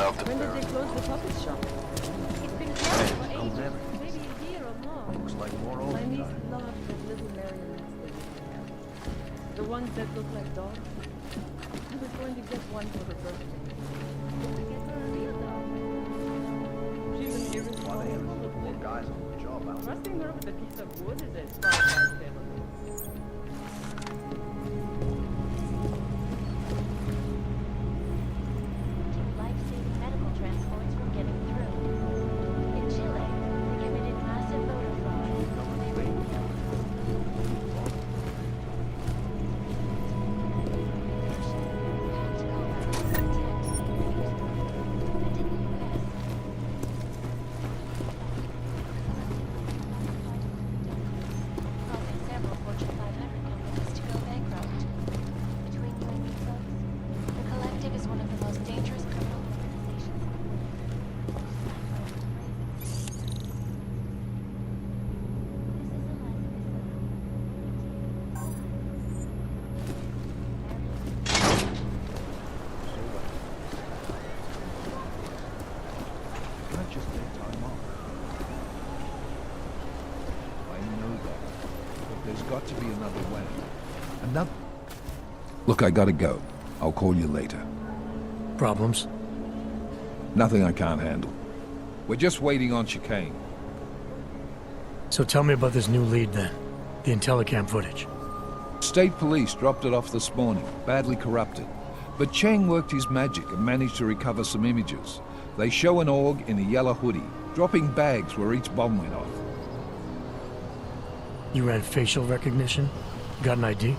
When did they close the puppet shop? It's been closed for ages. Maybe a year or more. Looks like more My niece overtime. loves those little marionettes they used to have. The ones that look like dogs. I was going to get one for her birthday. But to get her a real dog. She's an irresponsible little More thing. guys on the job out. Trusting her with a piece of wood is as far as I've ever been. Life-saving medical transports were getting through. In Chile, they committed massive voter fraud. Causing several Fortune 500 companies to go bankrupt. Between you and me, folks, the Collective is one of the most dangerous criminal organizations in the world. Can I just take time off? I know that. But there's got to be another way. Another... Look, I gotta go. I'll call you later. Problems? Nothing I can't handle. We're just waiting on chicane. So tell me about this new lead then. The Intellicam footage. State police dropped it off this morning, badly corrupted. But Cheng worked his magic and managed to recover some images. They show an org in a yellow hoodie, dropping bags where each bomb went off. You ran facial recognition? Got an ID?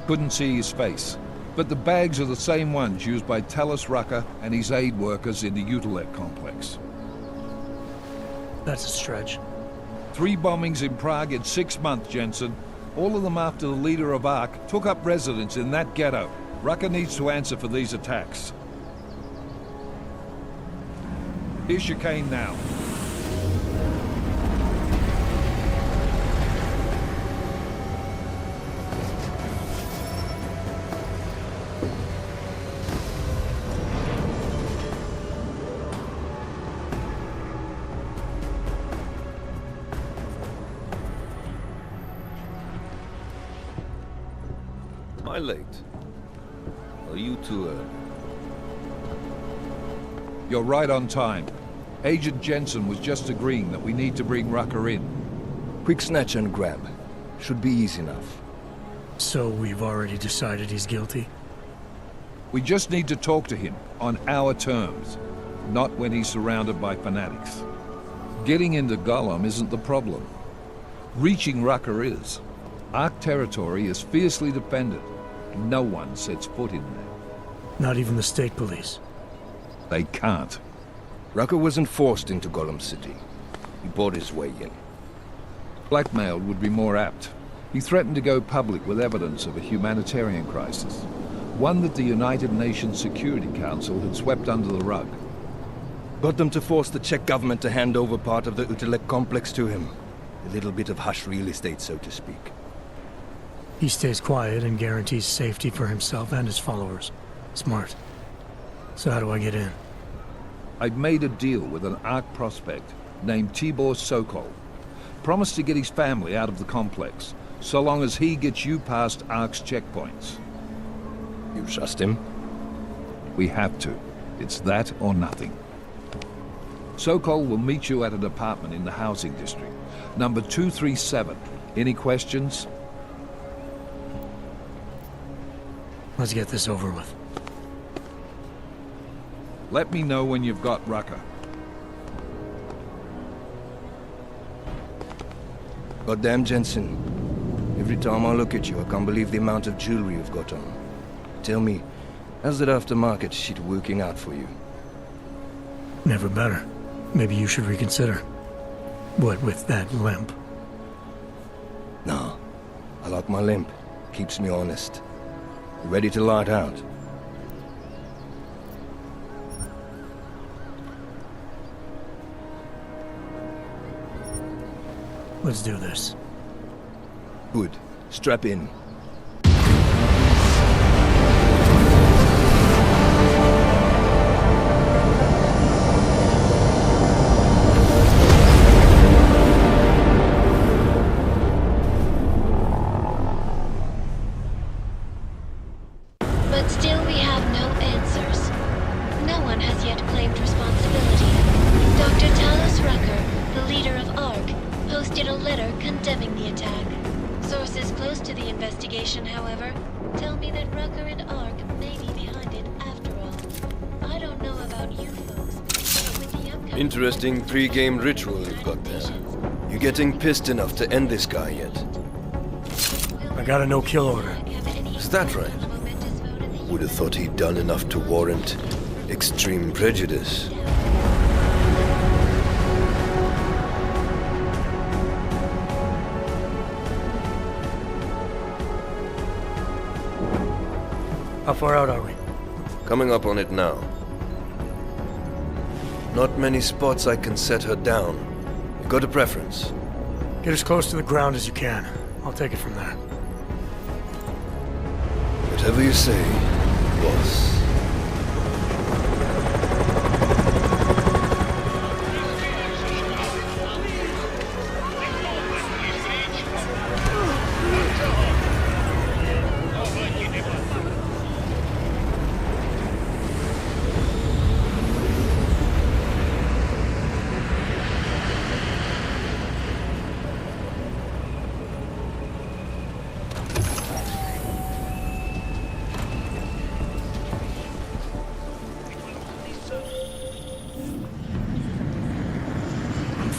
Couldn't see his face. But the bags are the same ones used by Talis Rucker and his aid workers in the Utilec complex. That's a stretch. 3 bombings in Prague in 6 months, Jensen. All of them after the leader of ARC took up residence in that ghetto. Rucker needs to answer for these attacks. Here's chicane now. Am I late? Are you too early? You're right on time. Agent Jensen was just agreeing that we need to bring Rucker in. Quick snatch and grab. Should be easy enough. So we've already decided he's guilty? We just need to talk to him on our terms, not when he's surrounded by fanatics. Getting into Gollum isn't the problem. Reaching Rucker is. ARC territory is fiercely defended. No one sets foot in there. Not even the state police. They can't. Rucker wasn't forced into Gollum City. He bought his way in. Blackmail would be more apt. He threatened to go public with evidence of a humanitarian crisis, one that the United Nations Security Council had swept under the rug. Got them to force the Czech government to hand over part of the Utilec complex to him. A little bit of hush real estate, so to speak. He stays quiet and guarantees safety for himself and his followers. Smart. So how do I get in? I've made a deal with an ARC prospect named Tibor Sokol. Promised to get his family out of the complex, so long as he gets you past ARC's checkpoints. You trust him? We have to. It's that or nothing. Sokol will meet you at an apartment in the housing district. Number 237. Any questions? Let's get this over with. Let me know when you've got Rucker. Goddamn, Jensen. Every time I look at you, I can't believe the amount of jewelry you've got on. Tell me, how's that aftermarket shit working out for you? Never better. Maybe you should reconsider. What with that limp? Nah, I like my limp. Keeps me honest. Ready to light out. Let's do this. Good. Strap in. letter condemning the attack. Sources close to the investigation, however, tell me that Rucker and Ark may be behind it after all. I don't know about you folks, but with the upcoming... Interesting pre-game ritual you've got there. You getting pissed enough to end this guy yet? I got a no-kill order. Is that right? Would have thought he'd done enough to warrant extreme prejudice. How far out are we? Coming up on it now. Not many spots I can set her down. You got a preference? Get as close to the ground as you can. I'll take it from there. Whatever you say, boss.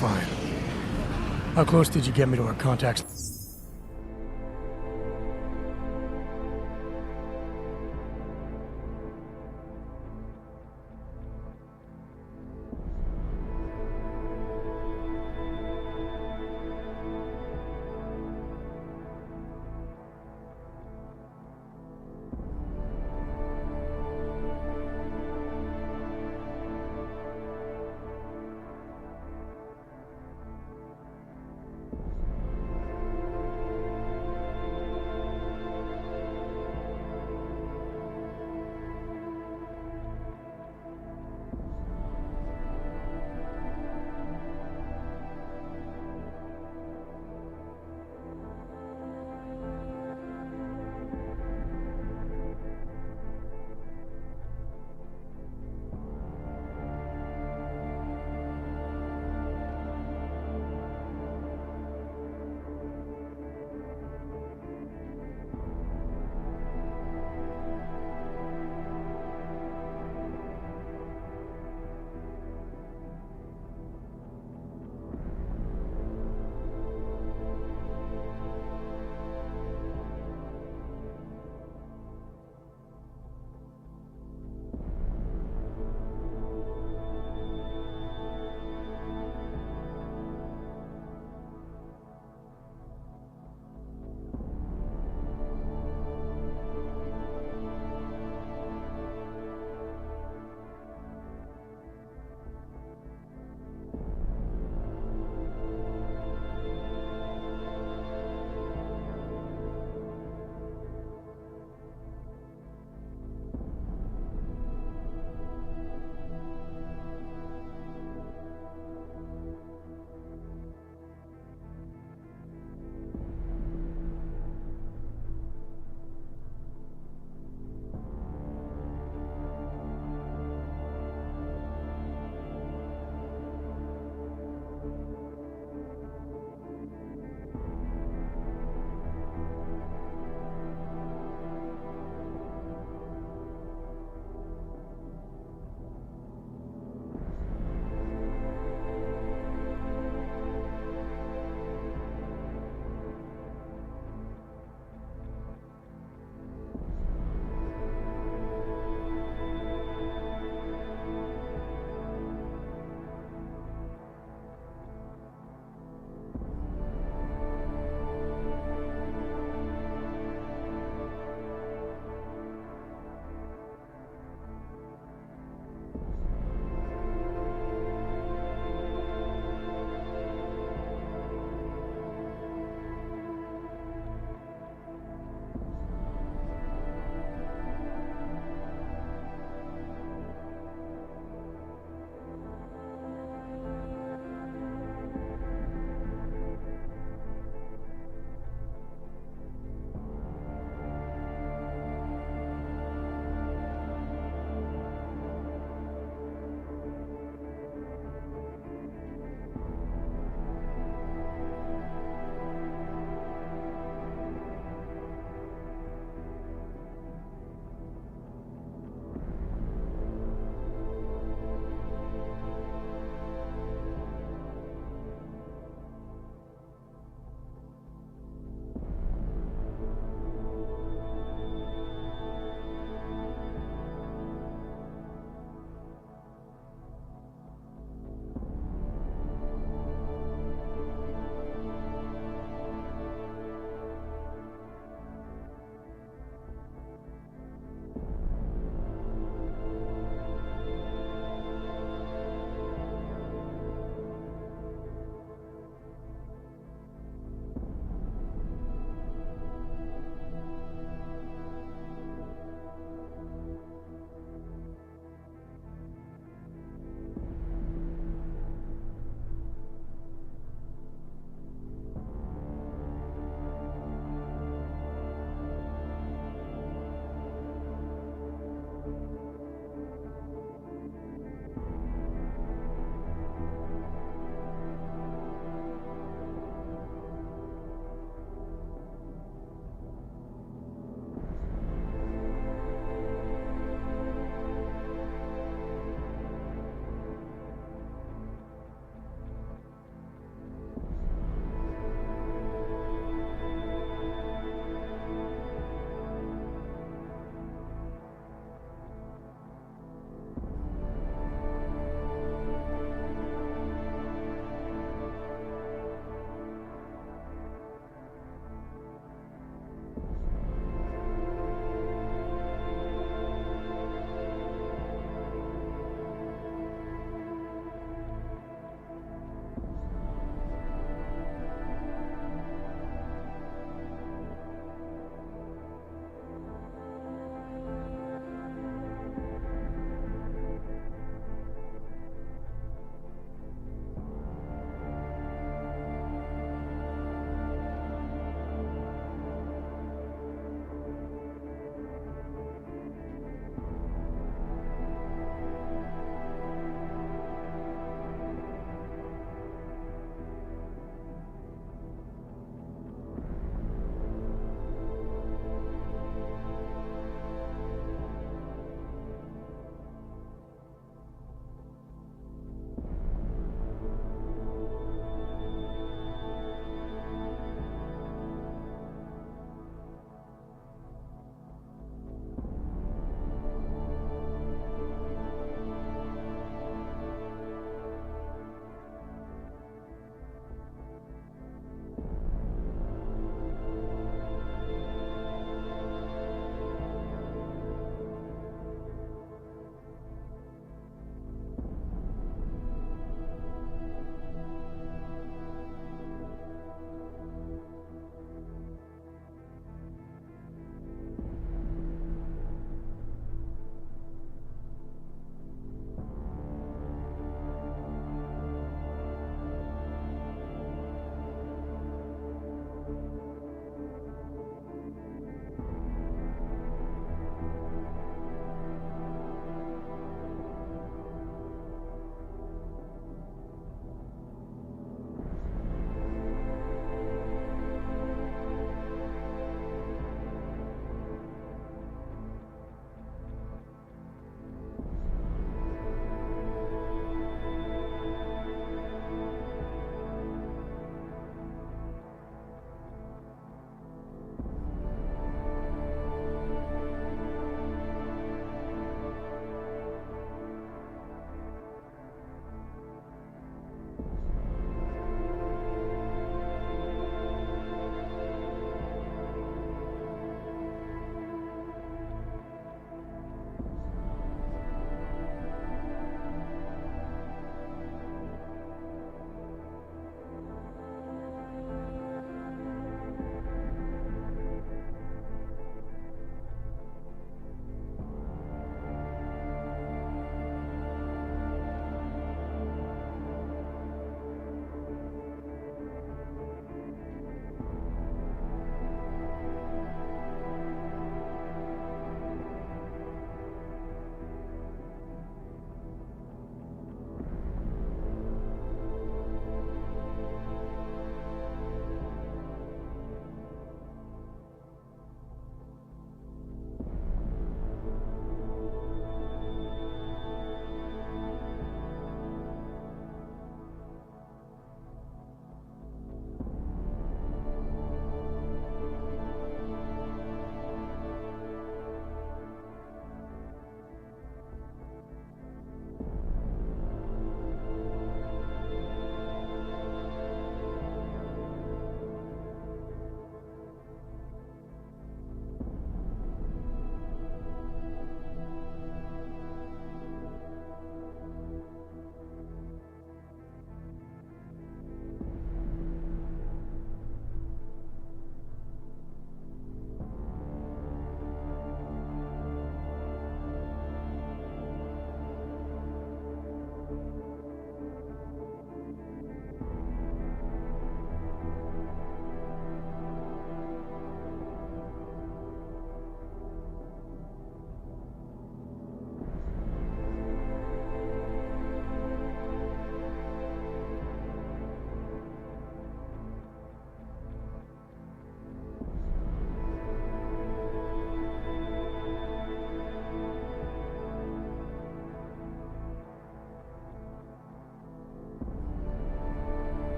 Fine. How close did you get me to our contacts?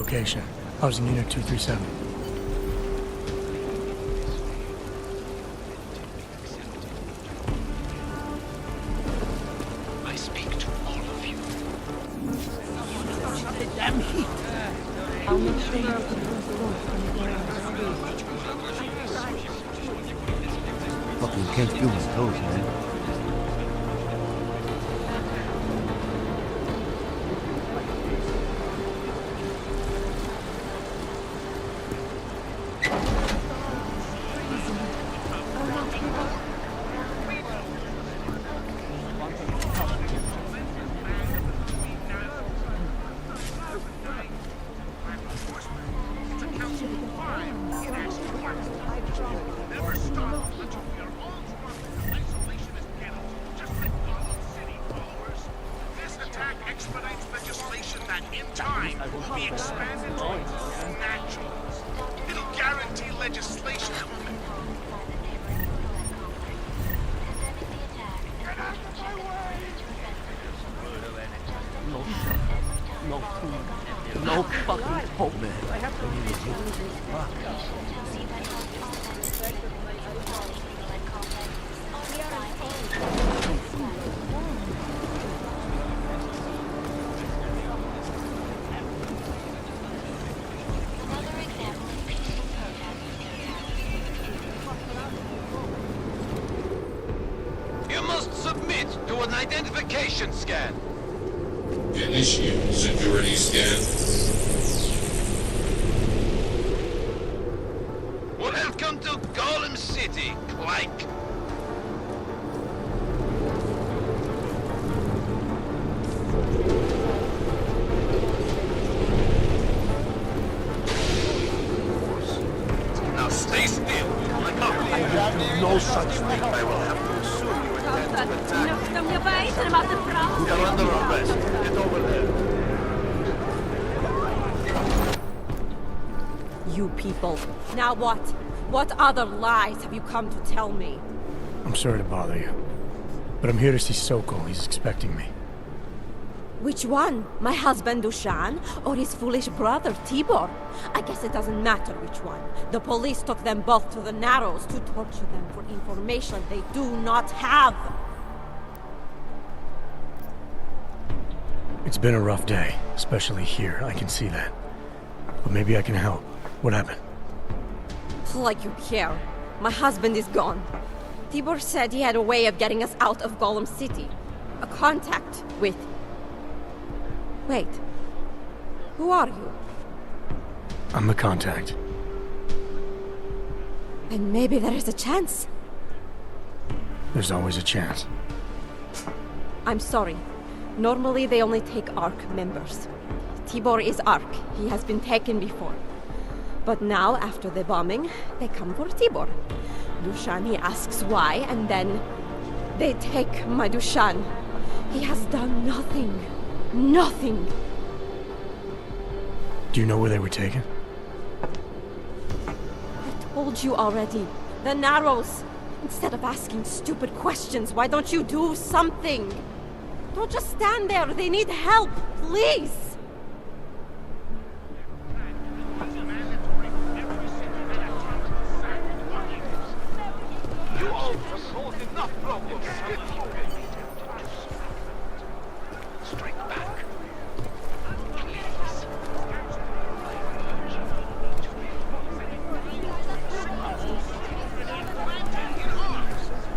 location. I was in Unit 237. I speak to all of you. I'll make sure you can close the door when you get out of Fucking can't feel my toes, man. No fucking hope, man. Another example of peaceful protest is You must submit to an identification scan. Initiate security scan. Welcome to Golem City, Clank. Now stay still. I will do no such thing. I will have to assume you intend to attack. You are under arrest. Get over there. You people. Now what? What other lies have you come to tell me? I'm sorry to bother you, but I'm here to see Sokol. He's expecting me. Which one? My husband Dushan or his foolish brother Tibor? I guess it doesn't matter which one. The police took them both to the Narrows to torture them for information they do not have. It's been a rough day, especially here. I can see that. But maybe I can help. What happened? Like you care. My husband is gone. Tibor said he had a way of getting us out of Golem City. A contact with... Wait. Who are you? I'm the contact. And maybe there is a chance. There's always a chance. I'm sorry. Normally they only take ARC members. Tibor is ARC. He has been taken before. But now, after the bombing, they come for Tibor. Dushan, he asks why, and then they take my Dushan. He has done nothing. Nothing. Do you know where they were taken? I told you already. The Narrows. Instead of asking stupid questions, why don't you do something? Don't just stand there. They need help. Please. You all have caused enough problems. Strike back. Please.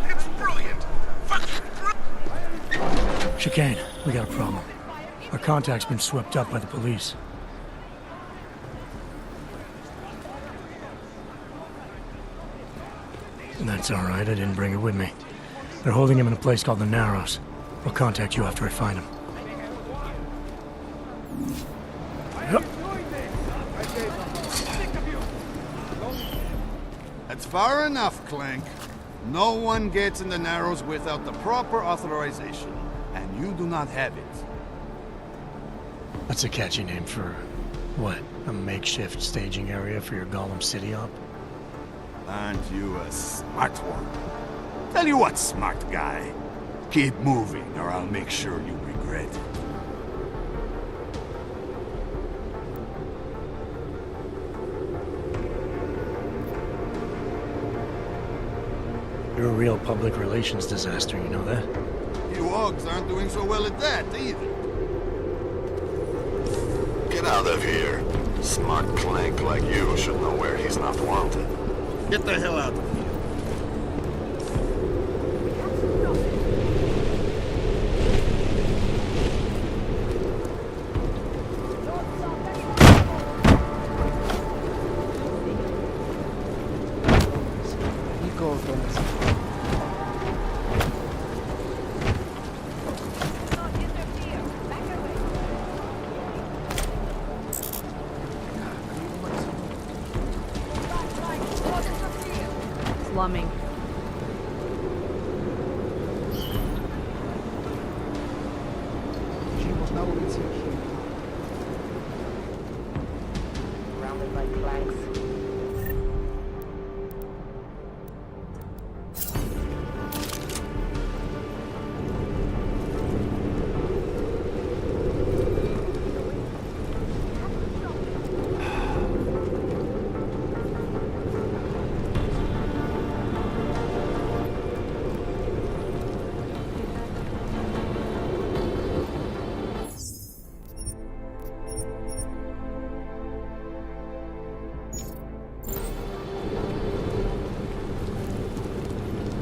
It's brilliant! Fucking brilliant! Chicane, we got a problem. Our contact's been swept up by the police. That's all right. I didn't bring it with me. They're holding him in a place called the Narrows. I'll contact you after I find him. Yep. That's far enough, Clank. No one gets in the Narrows without the proper authorization, and you do not have it. That's a catchy name for... what? A makeshift staging area for your Golem City op? Aren't you a smart one? Tell you what, smart guy. Keep moving, or I'll make sure you regret it. You're a real public relations disaster, you know that? You Augs aren't doing so well at that, either. Get out of here. Smart clank like you should know where he's not wanted. Get the hell out of here. Slumming. Surrounded by planks.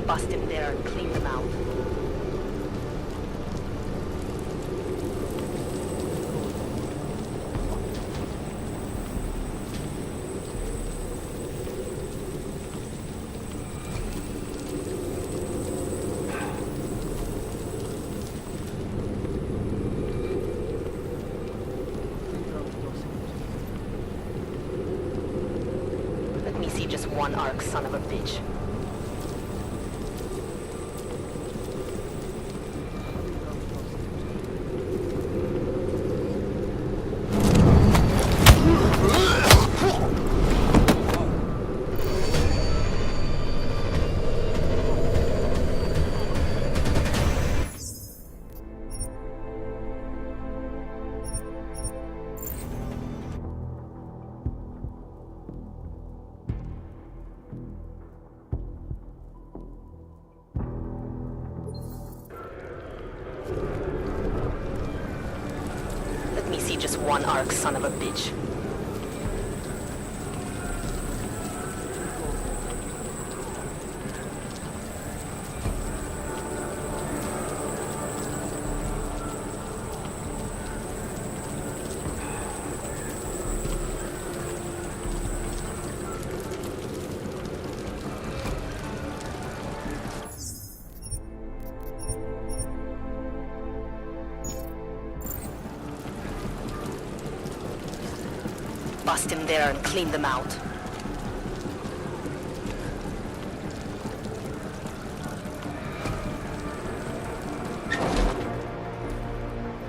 Bust him there and clean them out. Let me see just one arc, son of a bitch. Let me see just one arc, son of a bitch. Bust him there and clean them out.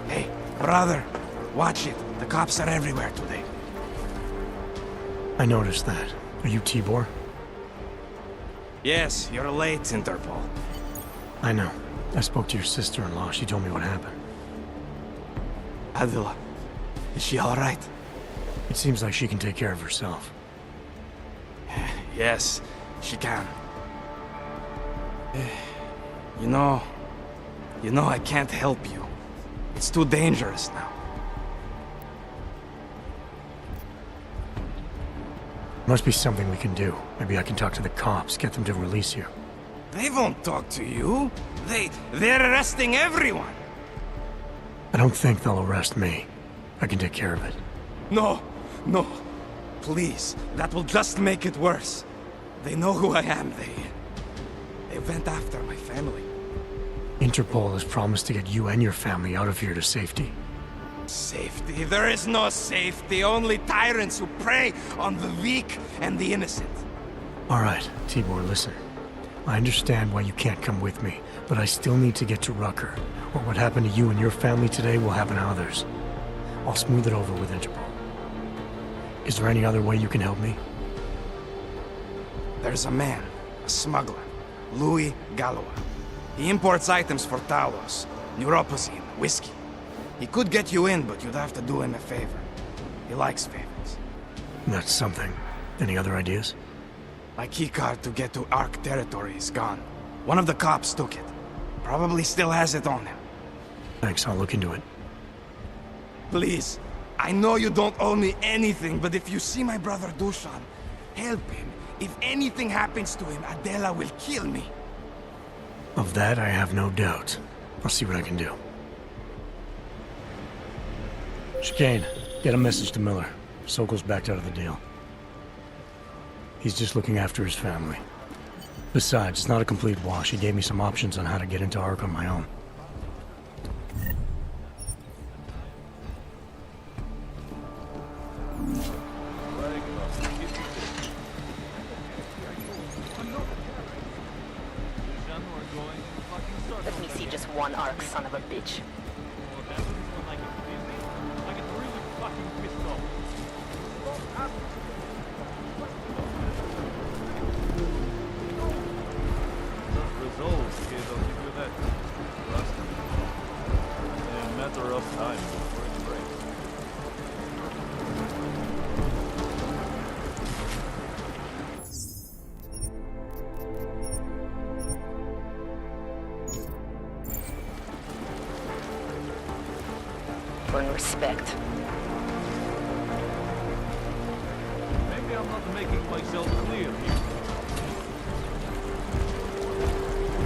Hey, brother, watch it. The cops are everywhere today. I noticed that. Are you Tibor? Yes, you're late, Interpol. I know. I spoke to your sister-in-law. She told me what happened. Adila, is she all right? It seems like she can take care of herself. Yes, she can. You know, I can't help you. It's too dangerous now. Must be something we can do. Maybe I can talk to the cops, get them to release you. They won't talk to you. They're arresting everyone. I don't think they'll arrest me. I can take care of it. No. Please, that will just make it worse. They know who I am. They went after my family. Interpol has promised to get you and your family out of here to safety. Safety? There is no safety. Only tyrants who prey on the weak and the innocent. All right, Tibor, listen. I understand why you can't come with me, but I still need to get to Rucker. Or what happened to you and your family today will happen to others. I'll smooth it over with Interpol. Is there any other way you can help me? There's a man, a smuggler, Louis Galois. He imports items for Talos, neuropozyne, whiskey. He could get you in, but you'd have to do him a favor. He likes favors. That's something. Any other ideas? My keycard to get to Ark territory is gone. One of the cops took it. Probably still has it on him. Thanks, I'll look into it. Please, I know you don't owe me anything, but if you see my brother Dusan, help him. If anything happens to him, Adela will kill me. Of that, I have no doubt. I'll see what I can do. Chicane, get a message to Miller. Sokol's backed out of the deal. He's just looking after his family. Besides, it's not a complete wash. He gave me some options on how to get into Ark on my own. Let me see just one Ark, son of a bitch. Matter of time before it breaks. Earn respect. Maybe I'm not making myself clear here.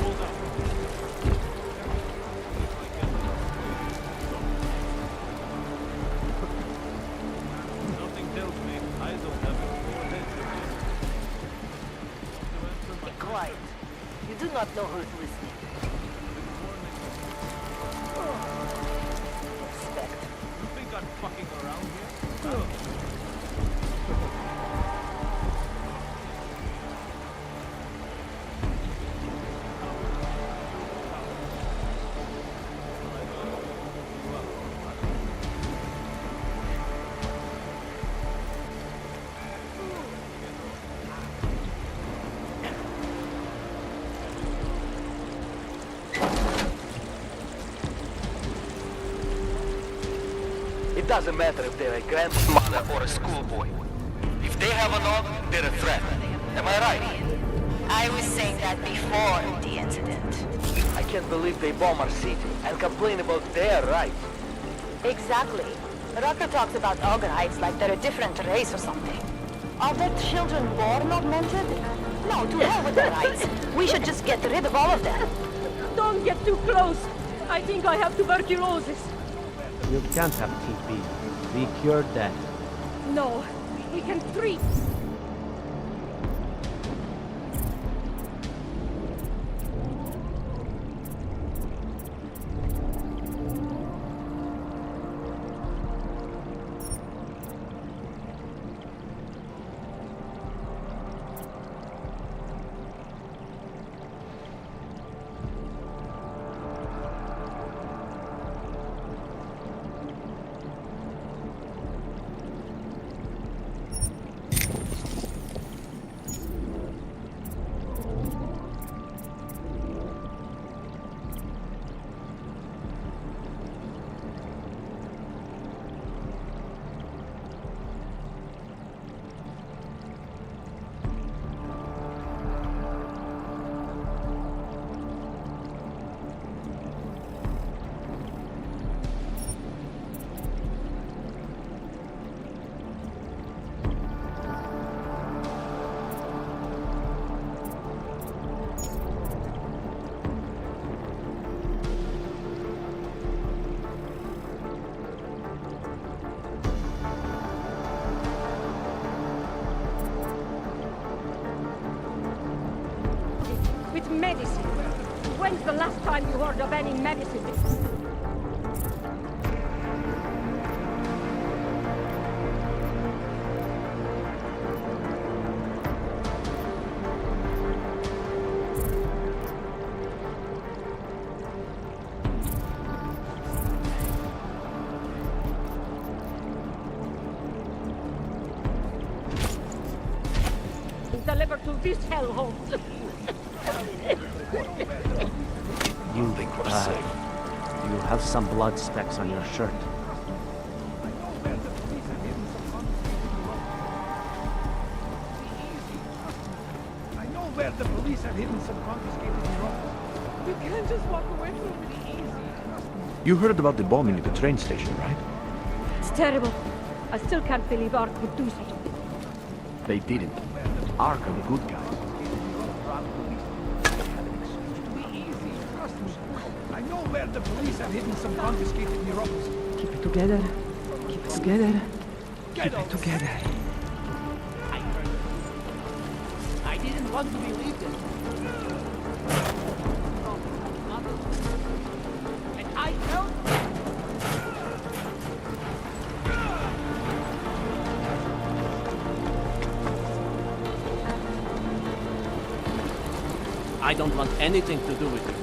Hold on. Something tells me I don't have it more head to Be quiet. You do not know who's listening. Respect. You think I'm fucking around here? It doesn't matter if they're a grandmother or a schoolboy. If they have a dog, they're a threat. Am I right? I was saying that before the incident. I can't believe they bomb our city and complain about their rights. Exactly. Rucker talks about Ogreites like they're a different race or something. Are their children born augmented? No, to hell with their rights. We should just get rid of all of them. Don't get too close. I think I have tuberculosis. You can't have TB. We cured that. No, we can treat. Medicine. When's the last time you heard of any medicine? Delivered to this hellhole. You have some blood specks on your shirt. I know where the police have hidden some confiscated You can't just walk away from it easy. You heard about the bombing at the train station, right? It's terrible. I still can't believe Ark would do such a thing. They didn't. Ark are the good guys. I know where the police have hidden some confiscated neuropas. Keep it together. Keep it together. Keep it together. I didn't want to believe this. And I felt... I don't want anything to do with you.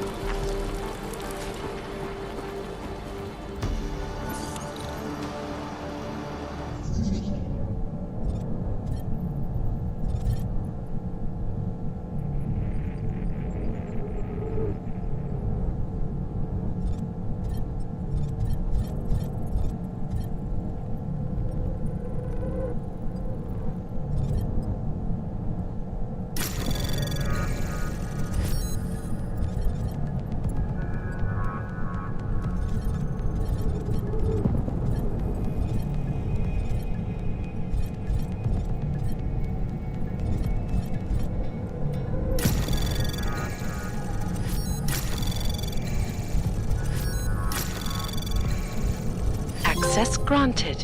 Access granted.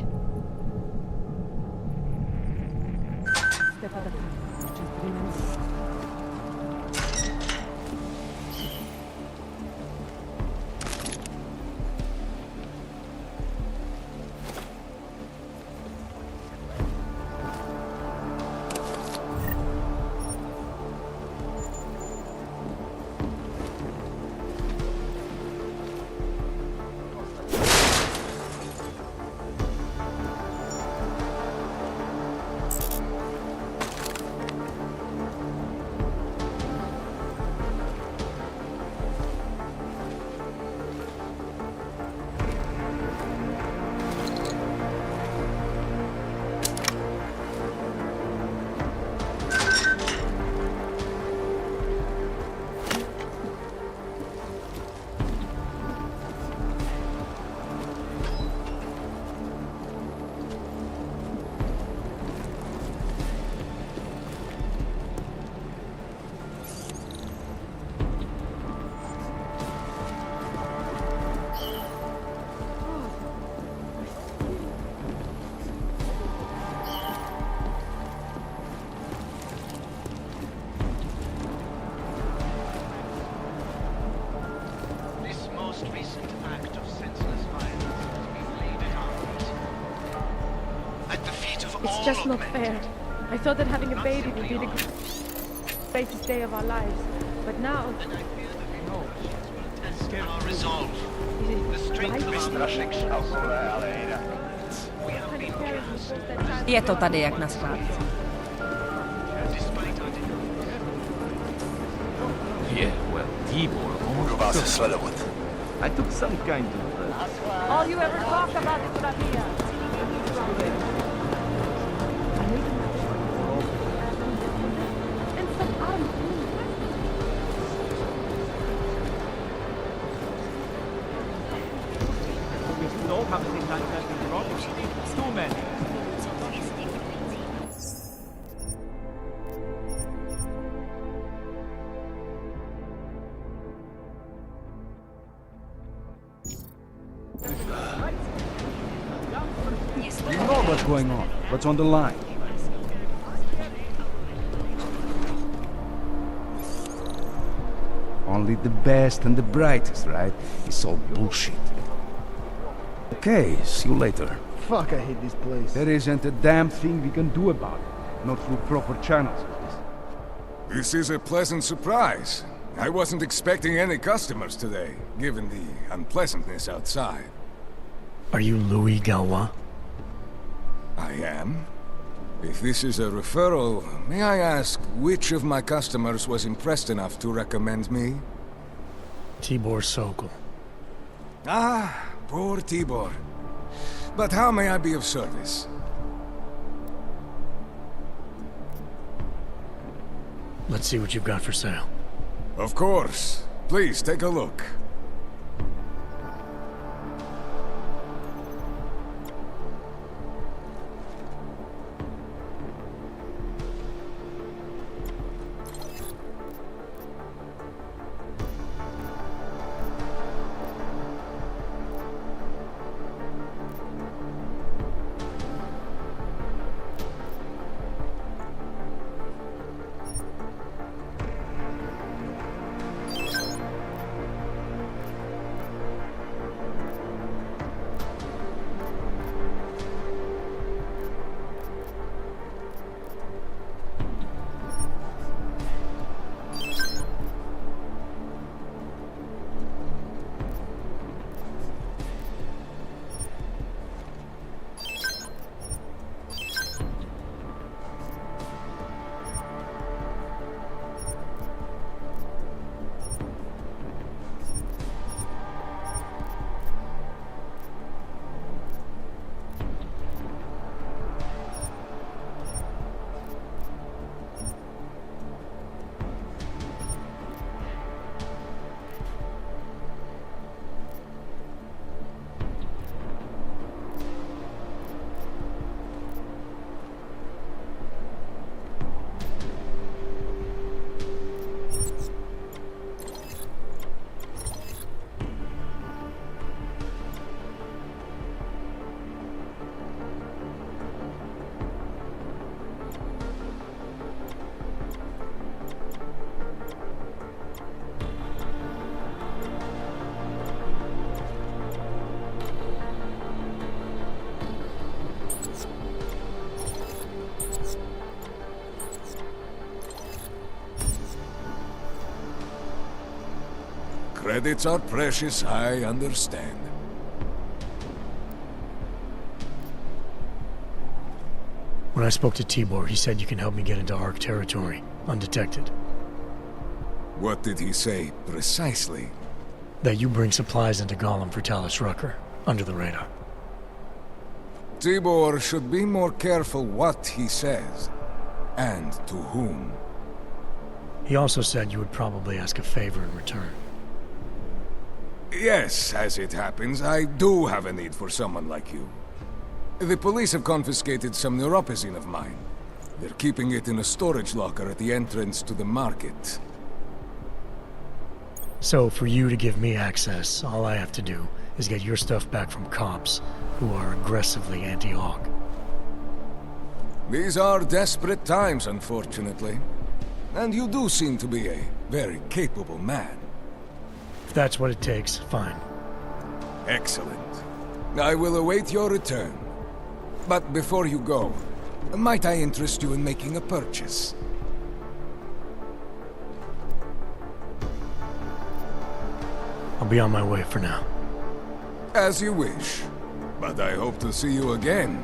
Step out of the just 3 minutes. It's just not fair. I thought that having a baby would be the greatest day of our lives. But now... Our resolve. The strength of our Je to tady jak na skládce. Yeah, well, Tibor Budu vás sledovat. I took some kind of... All you ever talk about is Rahia. And some armed It's too many. You know what's going on. What's on the line? Only the best and the brightest, right? It's all bullshit. Okay, see you later. Fuck, I hate this place. There isn't a damn thing we can do about it. Not through proper channels. This is a pleasant surprise. I wasn't expecting any customers today, given the unpleasantness outside. Are you Louis Galois? I am. If this is a referral, may I ask which of my customers was impressed enough to recommend me? Tibor Sokol. Ah, poor Tibor. But how may I be of service? Let's see what you've got for sale. Of course. Please, take a look. Credits are precious, I understand. When I spoke to Tibor, he said you can help me get into Ark territory, undetected. What did he say, precisely? That you bring supplies into Gollum for Talos Rucker, under the radar. Tibor should be more careful what he says, and to whom. He also said you would probably ask a favor in return. Yes, as it happens, I do have a need for someone like you. The police have confiscated some neuropozyne of mine. They're keeping it in a storage locker at the entrance to the market. So, for you to give me access, all I have to do is get your stuff back from cops who are aggressively anti-Hog. These are desperate times, unfortunately. And you do seem to be a very capable man. If that's what it takes, fine. Excellent. I will await your return. But before you go, might I interest you in making a purchase? I'll be on my way for now. As you wish. But I hope to see you again.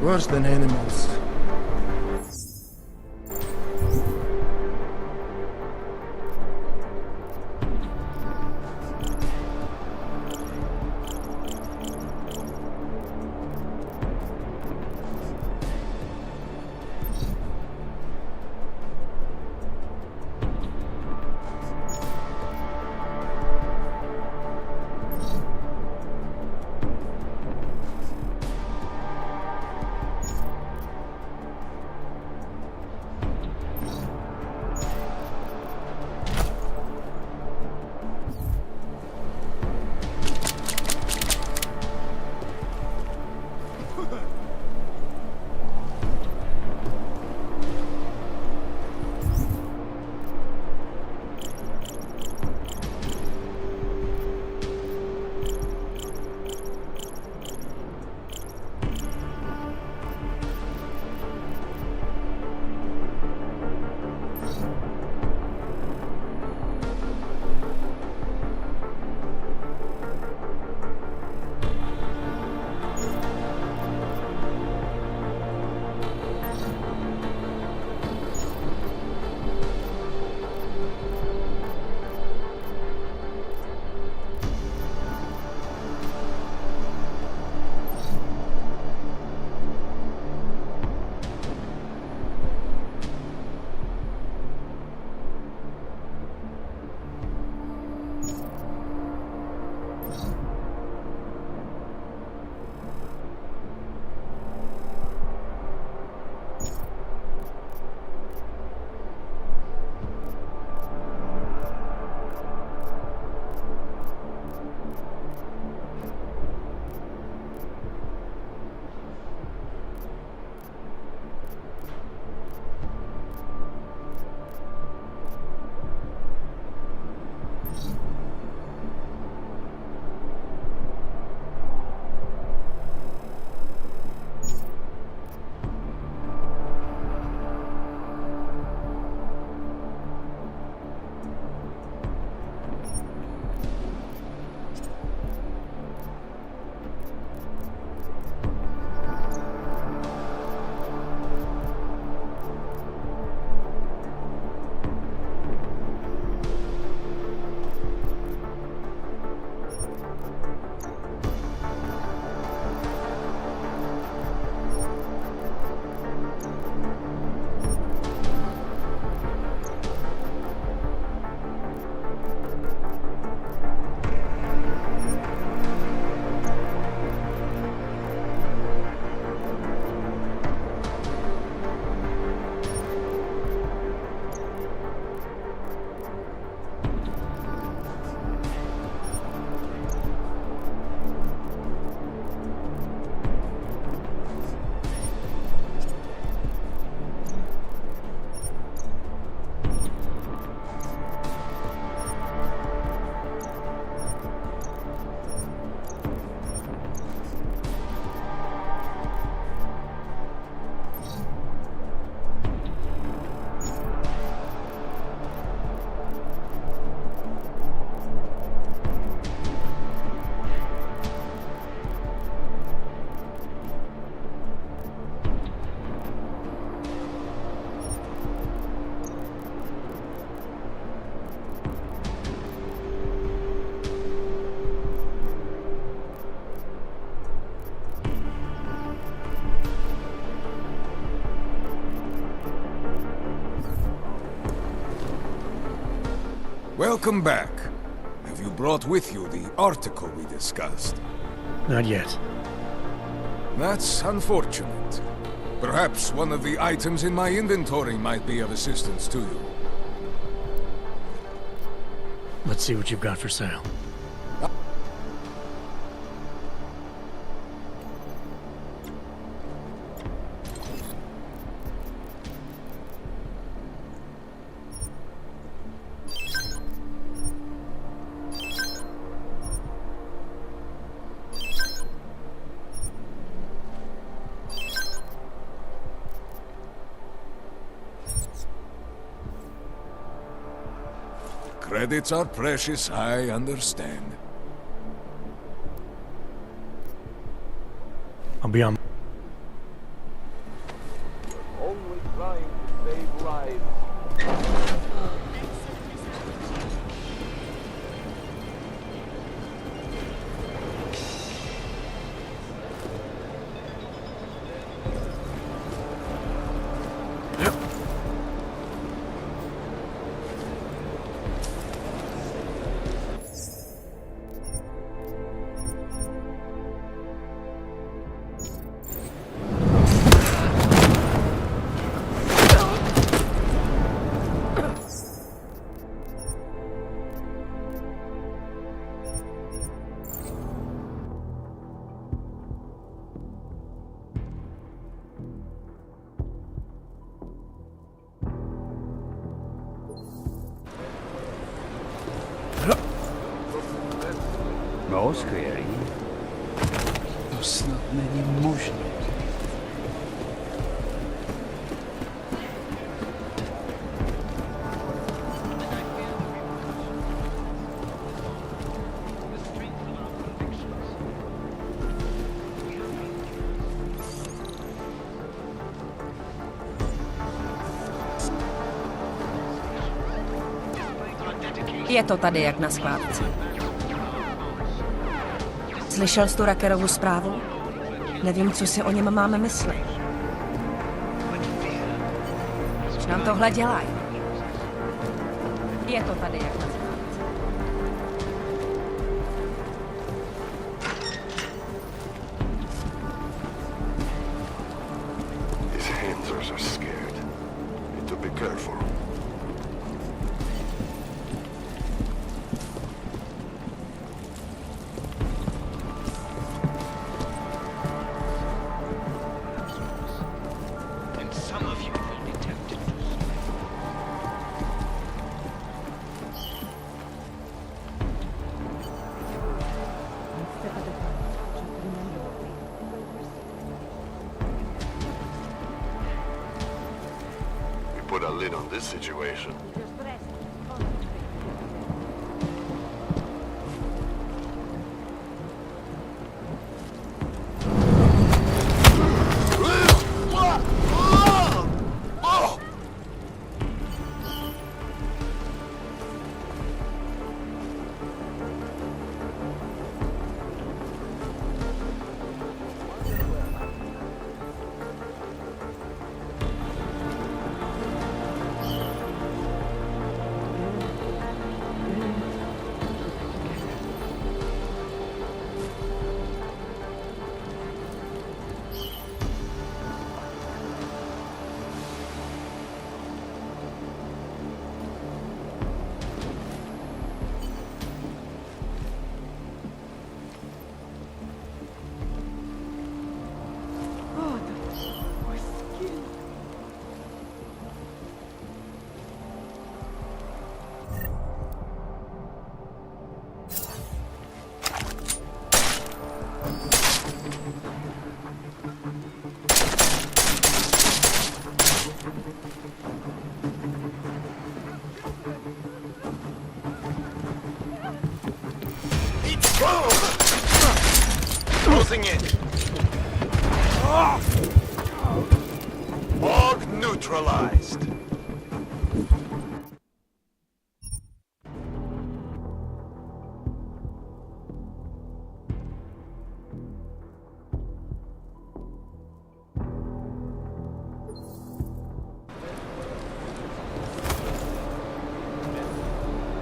Worse than animals. Welcome back. Have you brought with you the article we discussed? Not yet. That's unfortunate. Perhaps one of the items in my inventory might be of assistance to you. Let's see what you've got for sale. Credits are precious, I understand. I'll be on. To skvělý. To snad není možné. Je to tady jak na skládce. Slyšel jsi tu Rackerovu zprávu? Nevím, co si o něm máme myslet. Proč nám tohle dělají? Je to tady jak na skládce. His handlers are scared. Need to be careful. Put a lid on this situation. Closing in. Org neutralized.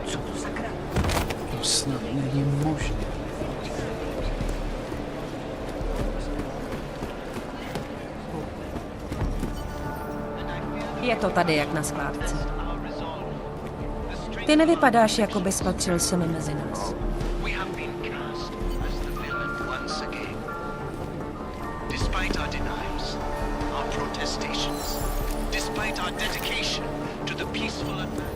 Co to sakra? To snad není možné. Je to tady jak na skládce. Ty nevypadáš, jako bys patřil sem mezi nás. Despite our denials, our protestations, despite our dedication to the peaceful advancement.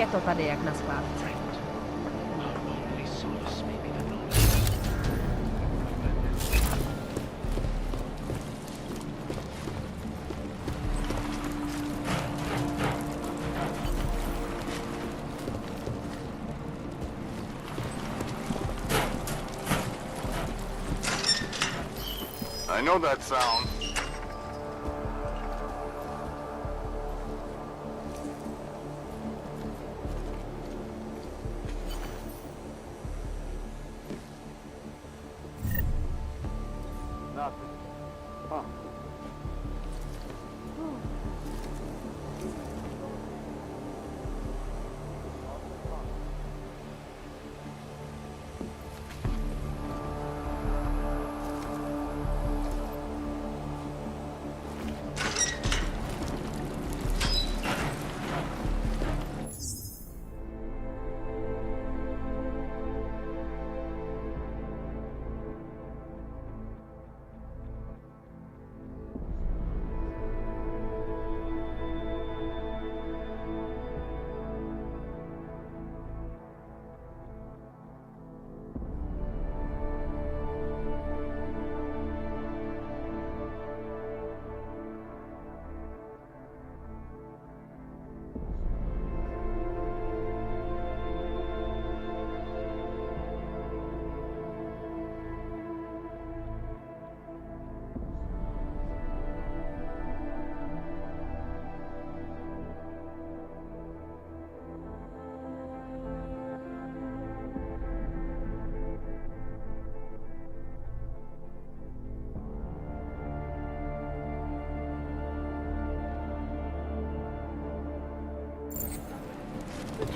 je to tady jak na skládce. I know that sound. Nothing. Huh.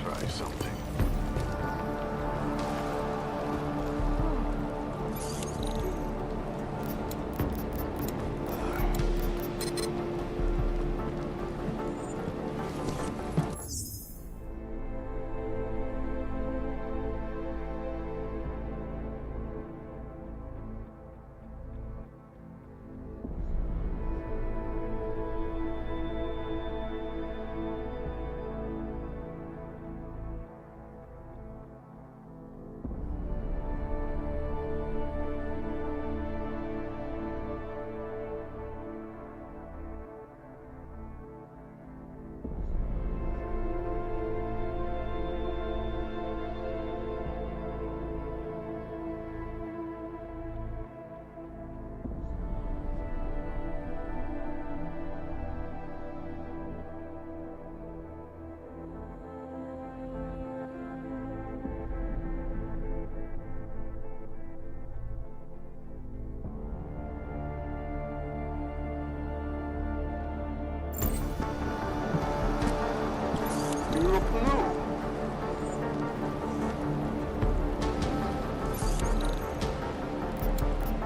Try something.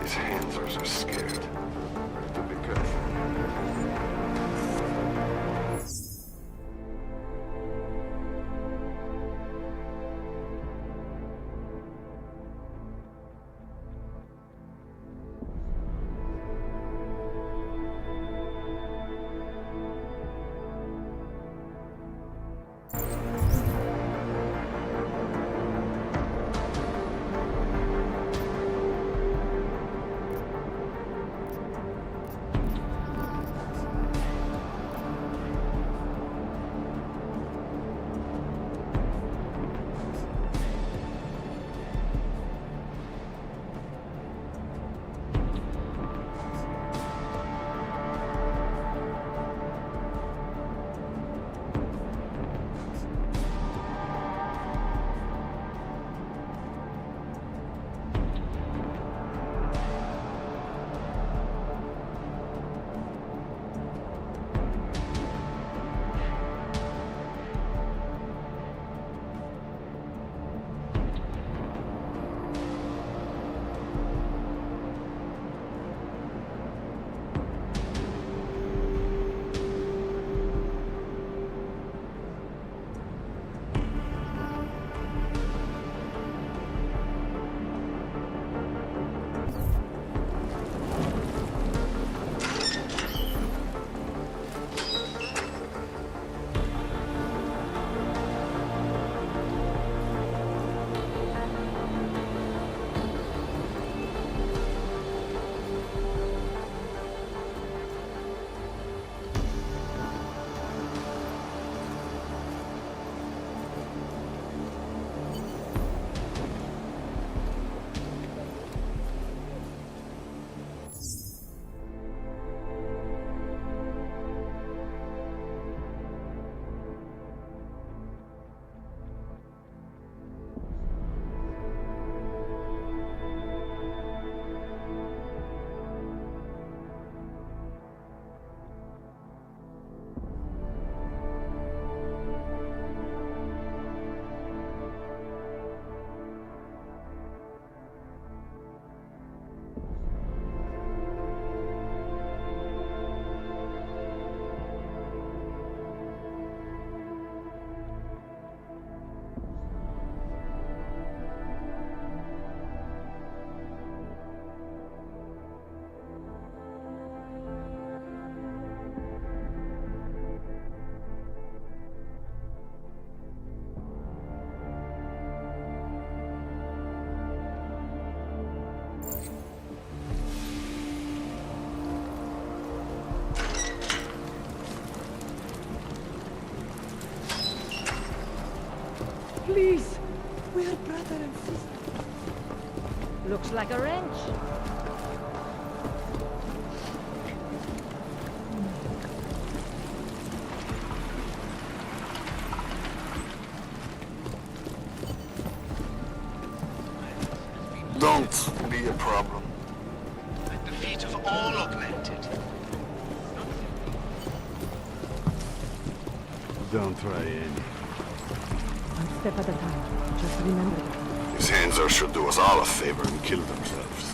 These handsers are scared. To be careful. Please. We're brother and sister. Looks like a wrench. Don't be a problem. The fate of all augmented. Don't try any. One step at a time. Just remember that. These Hanser should do us all a favor and kill themselves.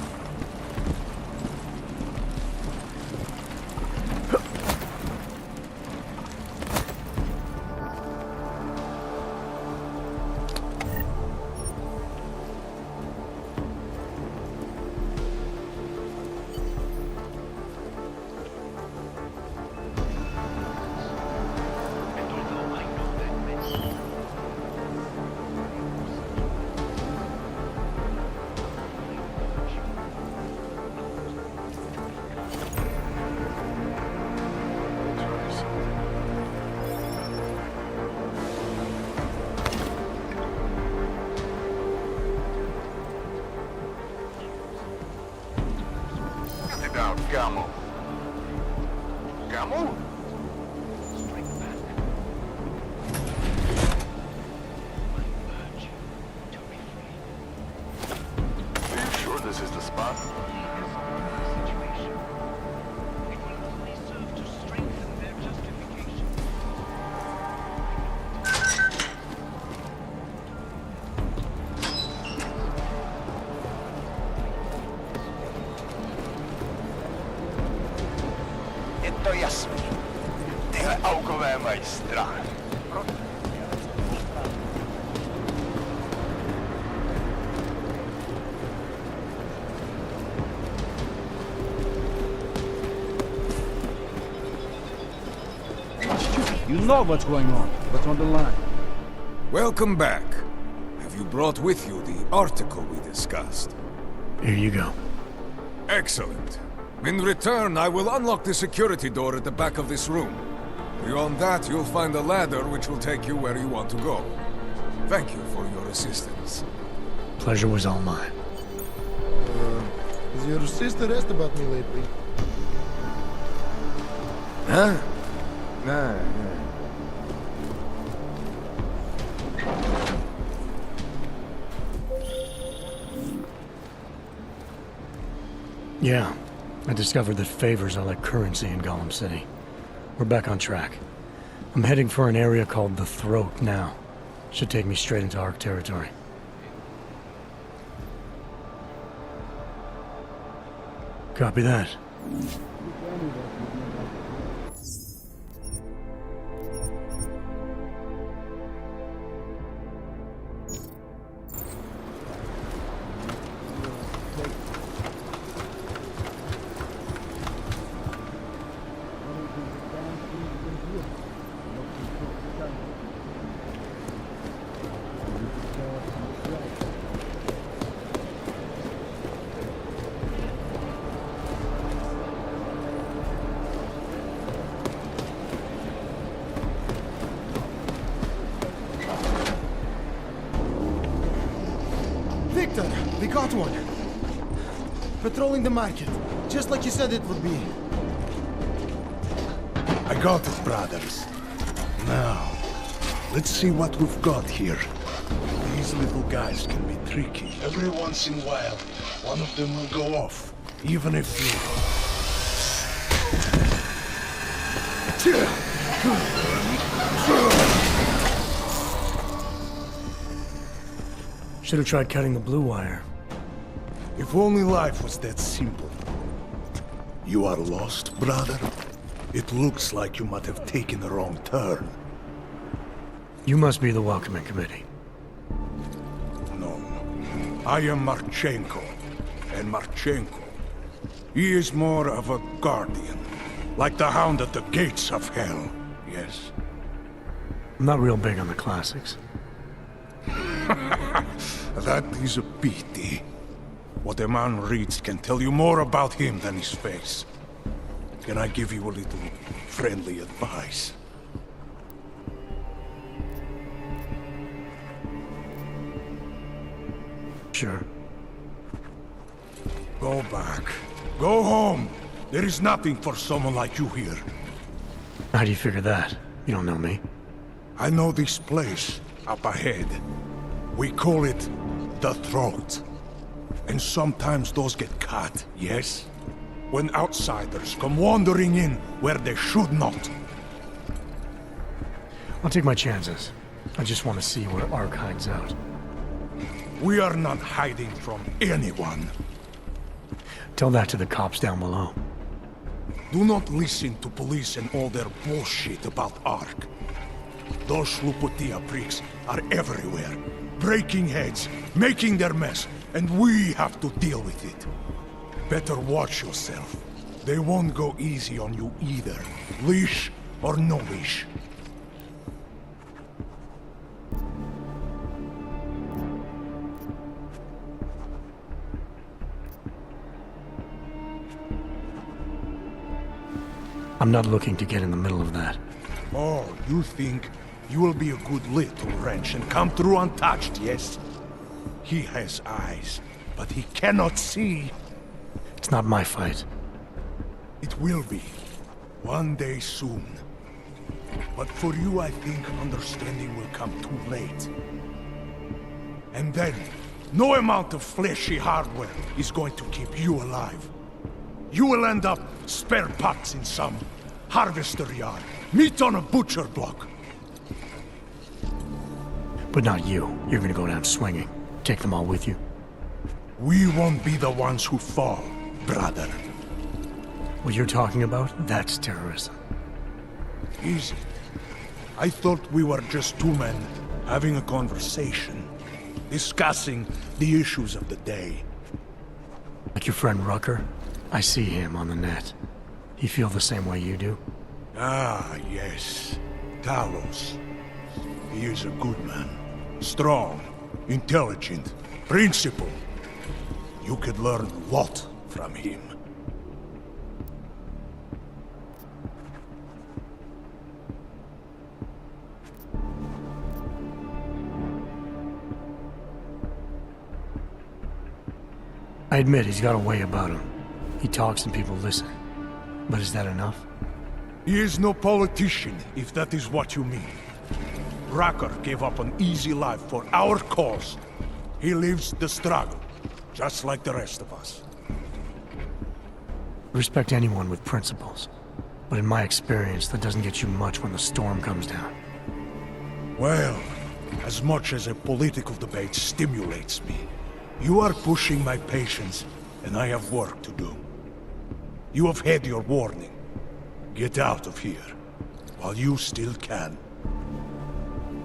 Gamo. Gamo? Are you sure this is the spot? To jasný. Tyhle aukové mají strach. You know what's going on. What's on the line? Welcome back. Have you brought with you the article we discussed? Here you go. Excellent. In return, I will unlock the security door at the back of this room. Beyond that, you'll find a ladder which will take you where you want to go. Thank you for your assistance. Pleasure was all mine. Has your sister asked about me lately? Huh? Nah. Yeah. I discovered that favors are like currency in Gollum City. We're back on track. I'm heading for an area called the Throat now. Should take me straight into Ark territory. Copy that. Victor, we got one. Patrolling the market, just like you said it would be. I got it, brothers. Now, let's see what we've got here. These little guys can be tricky. Every once in a while, one of them will go off, even if you... Should have tried cutting the blue wire. If only life was that simple. You are lost, brother? It looks like you might have taken a wrong turn. You must be the welcoming committee. No. I am Marchenko. And Marchenko, he is more of a guardian. Like the hound at the gates of hell, yes? I'm not real big on the classics. That is a pity. What a man reads can tell you more about him than his face. Can I give you a little friendly advice? sure. Go back. Go home. There is nothing for someone like you here. How do you figure that? You don't know me. I know this place, up ahead. We call it the Throat. And sometimes those get cut, yes? When outsiders come wandering in where they should not. I'll take my chances. I just want to see where Ark hides out. We are not hiding from anyone. Tell that to the cops down below. Do not listen to police and all their bullshit about Ark. Those Slupotia pricks are everywhere, breaking heads, making their mess, and we have to deal with it. Better watch yourself. They won't go easy on you either, leash or no leash. I'm not looking to get in the middle of that. Oh, you think you will be a good little wrench and come through untouched, yes? He has eyes, but he cannot see. It's not my fight. It will be. One day soon. But for you, I think understanding will come too late. And then, no amount of fleshy hardware is going to keep you alive. You will end up spare parts in some harvester yard, meat on a butcher block. But not you. You're gonna go down swinging. Take them all with you. We won't be the ones who fall, brother. What you're talking about, that's terrorism. Is it? I thought we were just two men having a conversation, discussing the issues of the day. Like your friend Rucker? I see him on the net. He feel the same way you do? Ah, yes. Talos. He is a good man. Strong, intelligent, principled. You could learn a lot from him. I admit he's got a way about him. He talks and people listen. But is that enough? He is no politician, if that is what you mean. Rucker gave up an easy life for our cause. He lives the struggle, just like the rest of us. Respect anyone with principles. But in my experience, that doesn't get you much when the storm comes down. Well, as much as a political debate stimulates me, you are pushing my patience, and I have work to do. You have had your warning. Get out of here, while you still can.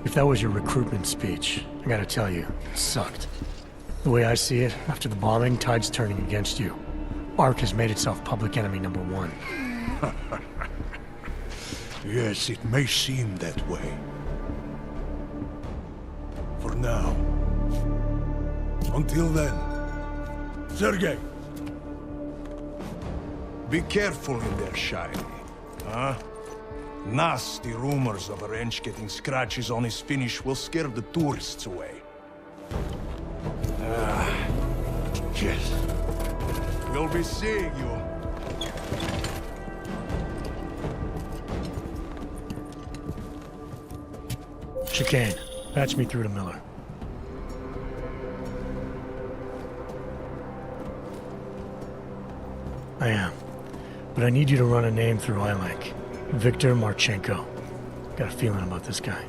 If that was your recruitment speech, I gotta tell you, it sucked. The way I see it, after the bombing, tide's turning against you. Ark has made itself public enemy #1. Yes, it may seem that way. For now. Until then, Sergei! Be careful in there, Shiny. Huh? Nasty rumors of a wrench getting scratches on his finish will scare the tourists away. Yes. We'll be seeing you. Chicane, patch me through to Miller. I am. But I need you to run a name through iLink. Viktor Marchenko. Got a feeling about this guy.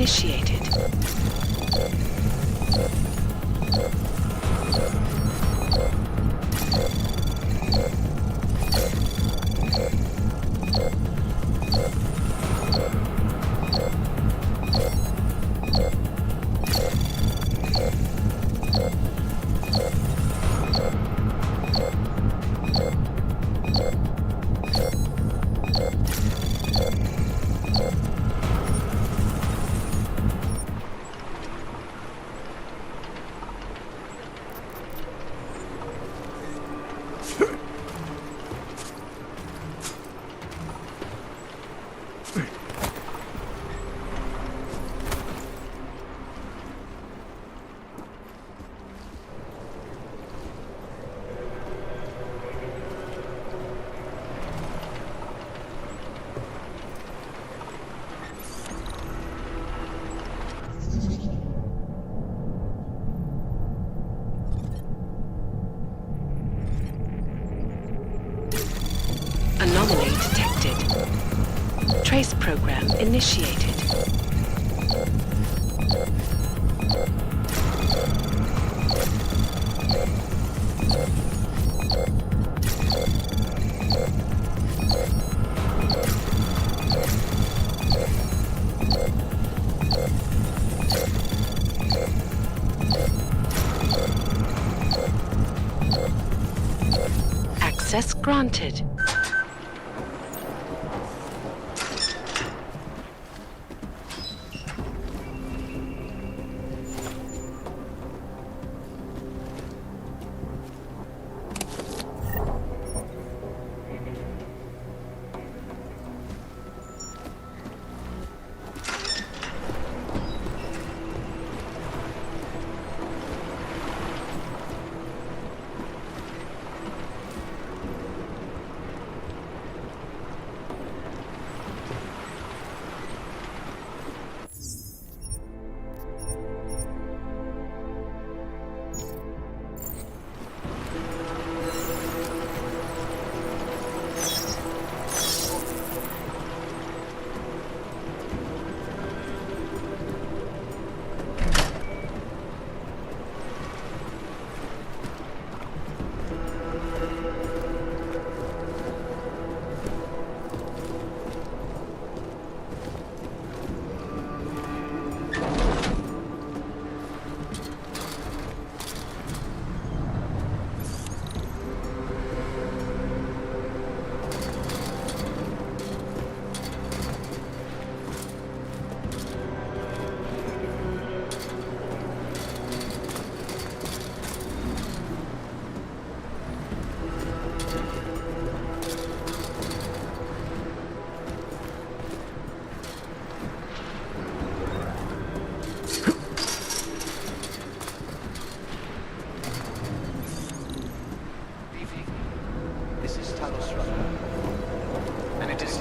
initiated. Anomaly detected. Trace program initiated. Access granted.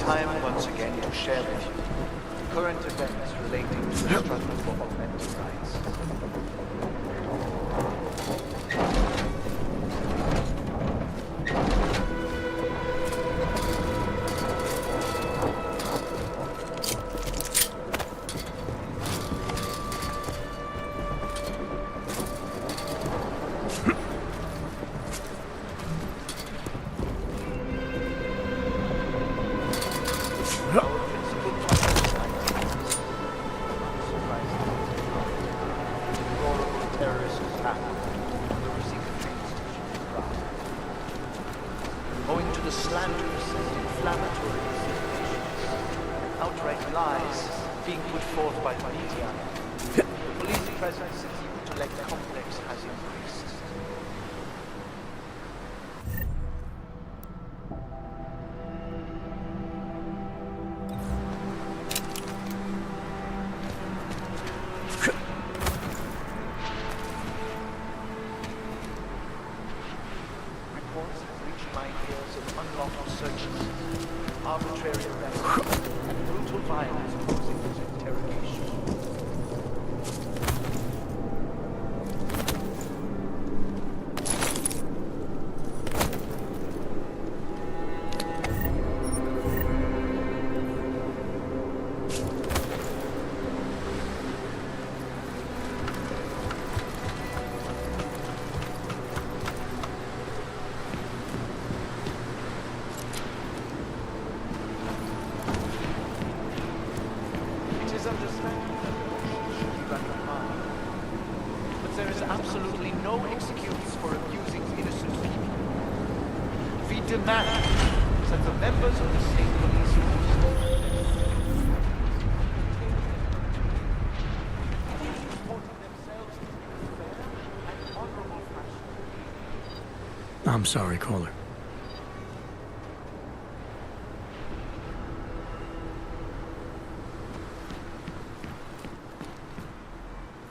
Time once again to share with you current events relating to the struggle for augmented rights. Owing to the slanderous and inflammatory insinuations, outright lies being put forth by the media, the police presence in the intellect complex has increased. Reports have reached my ears of unlawful searches, arbitrary arrests, and brutal violence causing this interrogation. is absolutely no excuse for abusing innocent people. We demand that the members of the state police force I'm sorry, caller.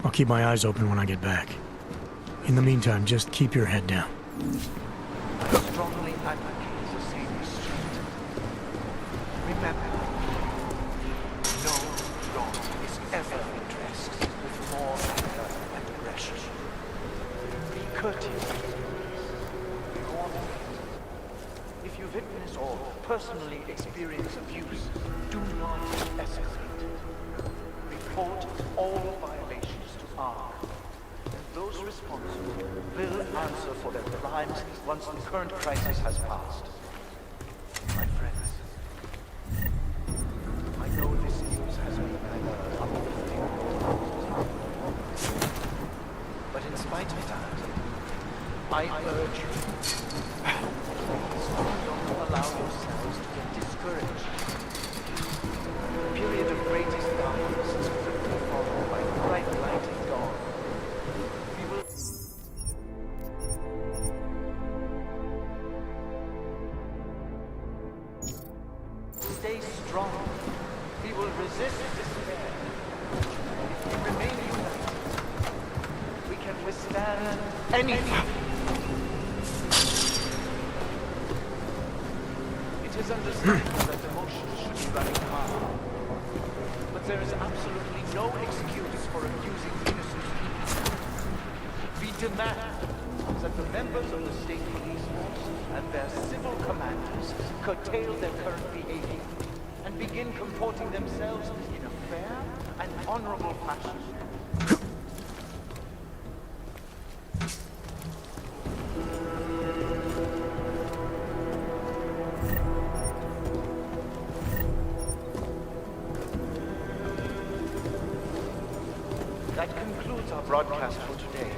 I'll keep my eyes open when I get back. In the meantime, just keep your head down. I strongly advocate the same restraint. Remember, no law is ever addressed with more anger and aggression. Be courteous. If you witness or personally experience abuse, do not escalate. Report all violations to ARC, and those responsible will answer for their crimes once the current crisis has passed. My friends, I know this news has been neither uplifting nor positive. But in spite of that, I urge you, don't allow yourselves to get discouraged. The period of greatest darkness is quickly followed by bright light and dawn. We will... Stay strong. We will resist despair. If we remain united, we can withstand anything. It is understandable that emotions should be running high. But there is absolutely no excuse for abusing innocent people. We demand that the members of the state police force and their civil commanders curtail their current behavior and begin comporting themselves in a fair and honorable fashion. That concludes our broadcast for today.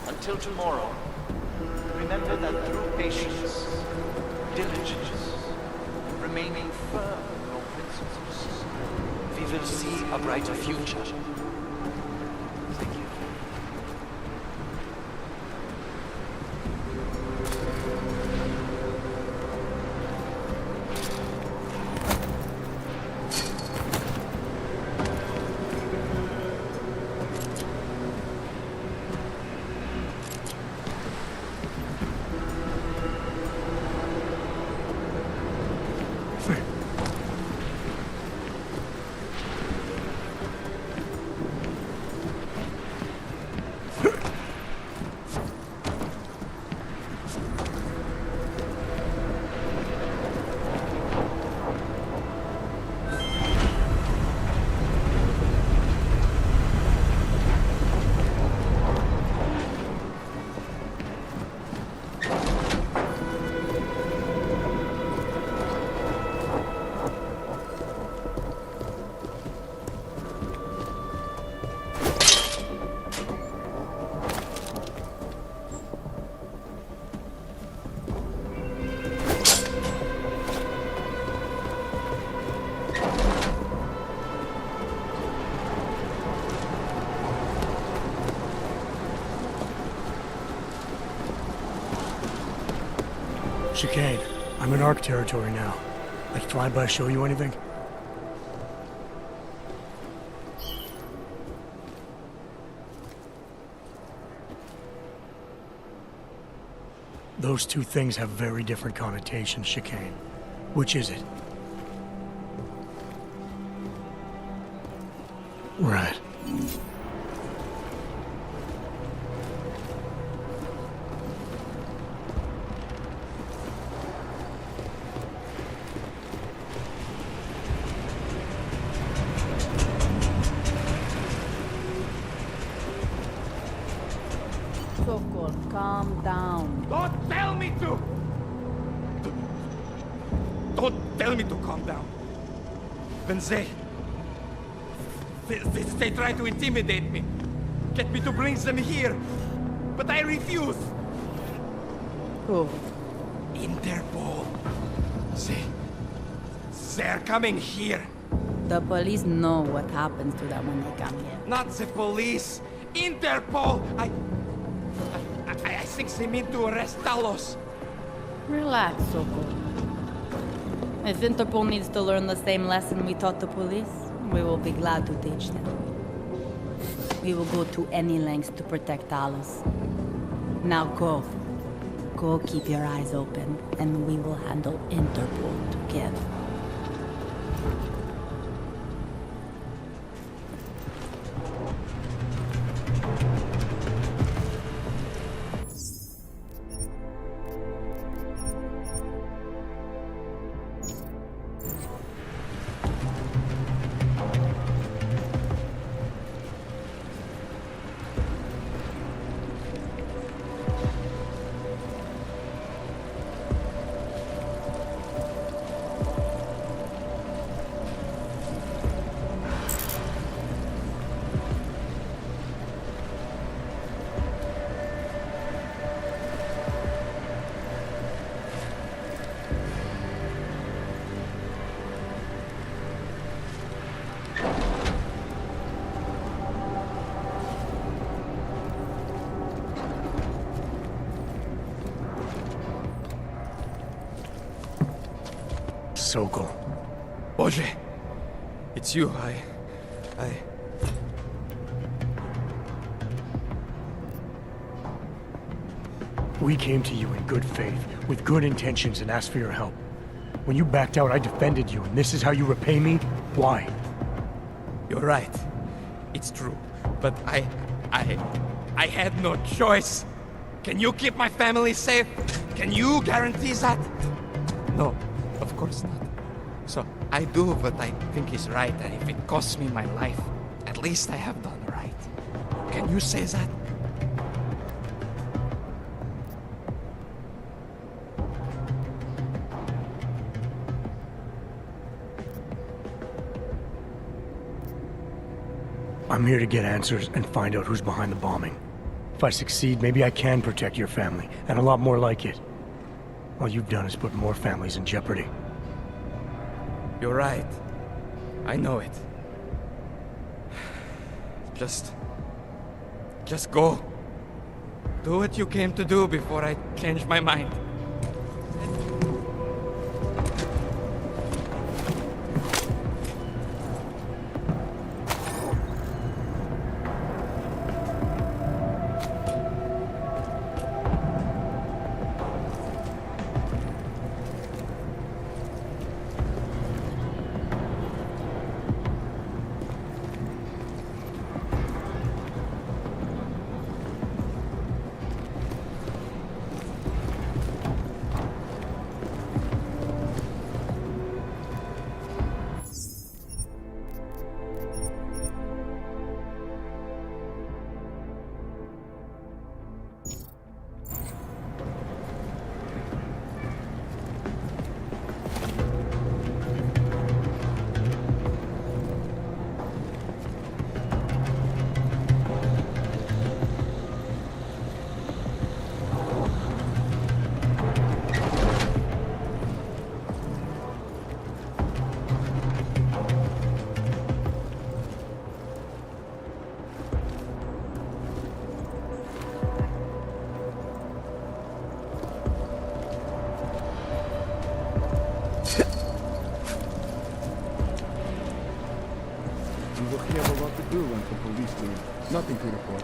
Until tomorrow, remember that through patience, diligence, and remaining firm in your principles, we will see a brighter future. Thank you. Chicane, I'm in ARC territory now. Like fly-by show you anything? Those two things have very different connotations, Chicane. Which is it? Right. Sokol, calm down. Don't tell me to! Don't tell me to calm down. When they try to intimidate me. get me to bring them here, but I refuse. Who? Interpol. They're coming here. The police know what happens to them when they come here. Not the police. Interpol. I think they mean to arrest Talos. Relax, Soko. If Interpol needs to learn the same lesson we taught the police, we will be glad to teach them. We will go to any lengths to protect Talos. Now go. Go keep your eyes open, and we will handle Interpol together. Sokol. Boże, it's you. We came to you in good faith, with good intentions, and asked for your help. When you backed out, I defended you, and this is how you repay me? Why? You're right. It's true. But I had no choice. Can you keep my family safe? Can you guarantee that? No, of course not. So I do what I think is right, and if it costs me my life, at least I have done right. Can you say that? I'm here to get answers and find out who's behind the bombing. If I succeed, maybe I can protect your family, and a lot more like it. All you've done is put more families in jeopardy. You're right. I know it. Just go. Do what you came to do before I change my mind. Nothing to report.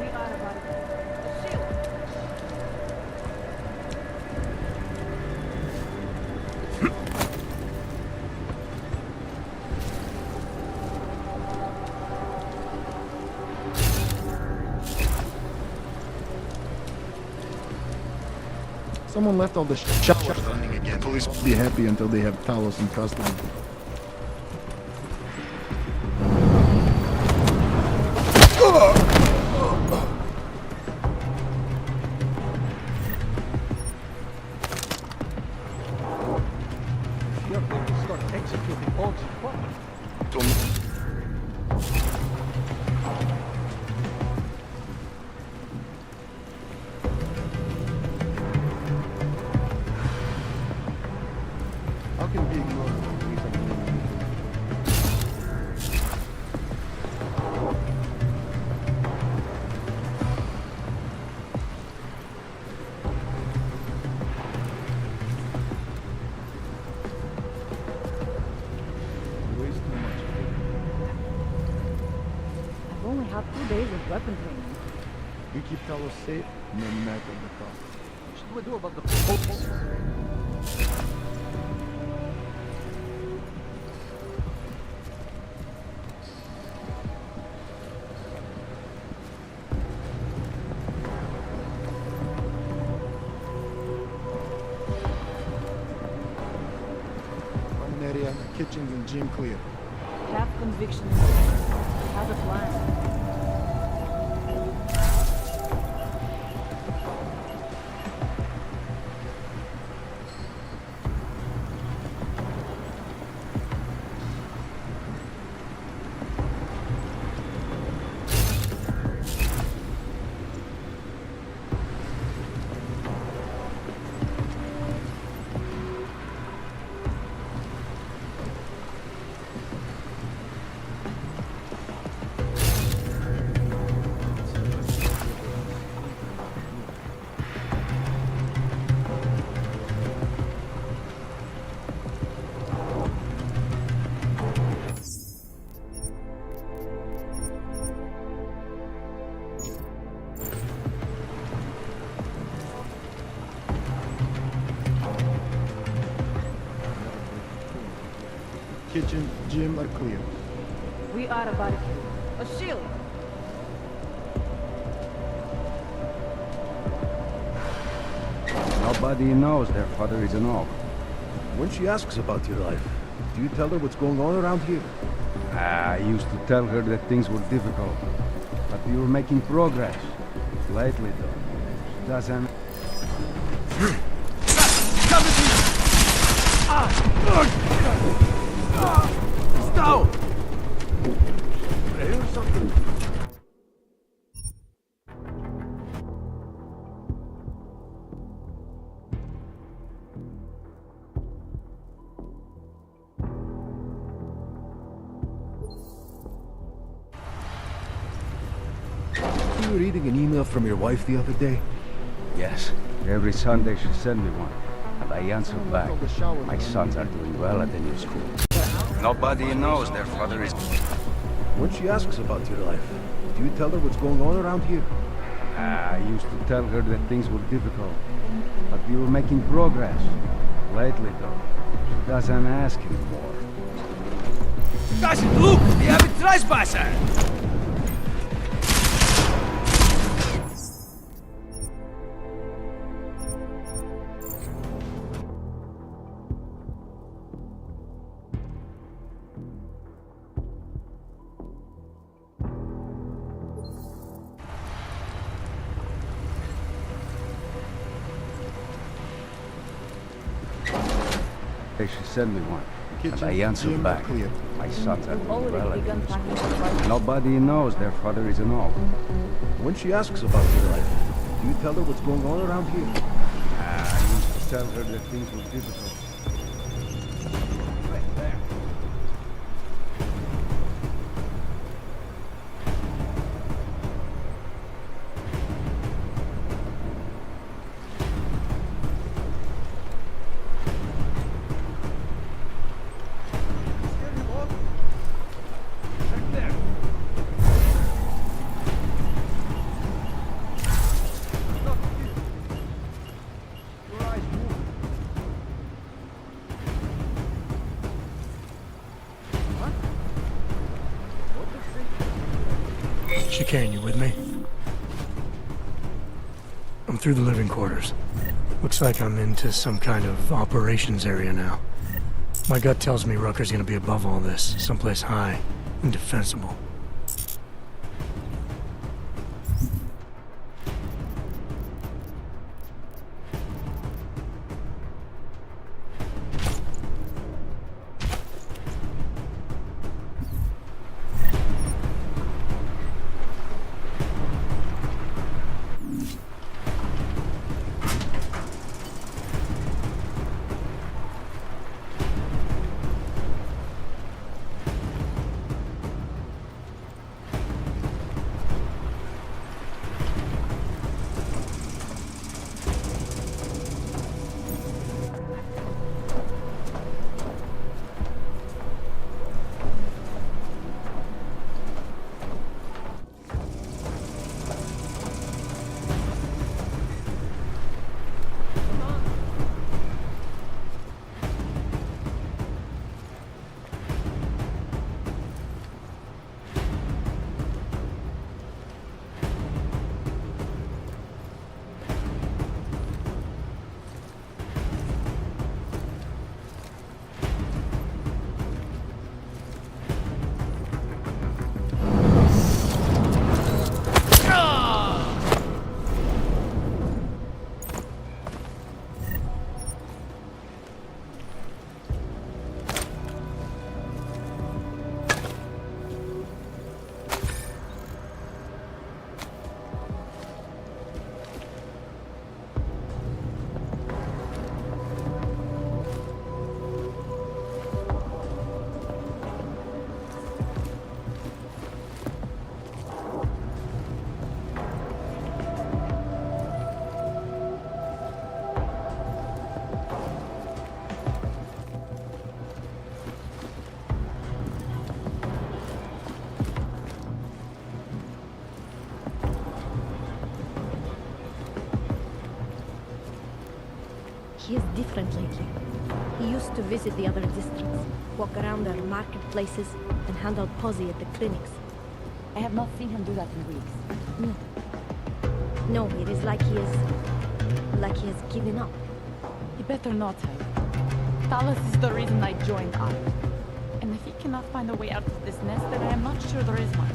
We are about to shield. Someone left all the showers running again. Police will be happy until they have Talos in custody. only had 2 days of weapon training. We keep Talos safe, no matter the cost. What should we do about the police? Common area, kitchens and gym clear. Have conviction. Have a plan. Kitchen, gym are clear. We are a barricade. A shield. Nobody knows their father is an orc. When she asks about your life, do you tell her what's going on around here? I used to tell her that things were difficult, but we were making progress. Lately, though, she doesn't... Stop! I hear something. You were reading an email from your wife the other day? Yes, every Sunday she sent me one, and I answered back. My sons are doing well at the new school. Nobody knows their father is... When she asks about your life, do you tell her what's going on around here? I used to tell her that things were difficult, but we were making progress. Lately, though, she doesn't ask anymore. Guys, look! We have a trespasser! She sent me one, and I answered gym back. clear. My sons are doing Already well at begun the new packing school. supplies. Nobody knows their father is an orc. When she asks about your life, do you tell her what's going on around here? I used to tell her that things were difficult. Right there. Chicane, you with me? I'm through the living quarters. Looks like I'm into some kind of operations area now. My gut tells me Rucker's gonna be above all this, someplace high and defensible. He is different lately. He used to visit the other districts, walk around their marketplaces, and handle posse at the clinics. I have not seen him do that in weeks. No, it is like he has given up. He better not have. Talos is the reason I joined Ark. And if he cannot find a way out of this nest, then I am not sure there is one.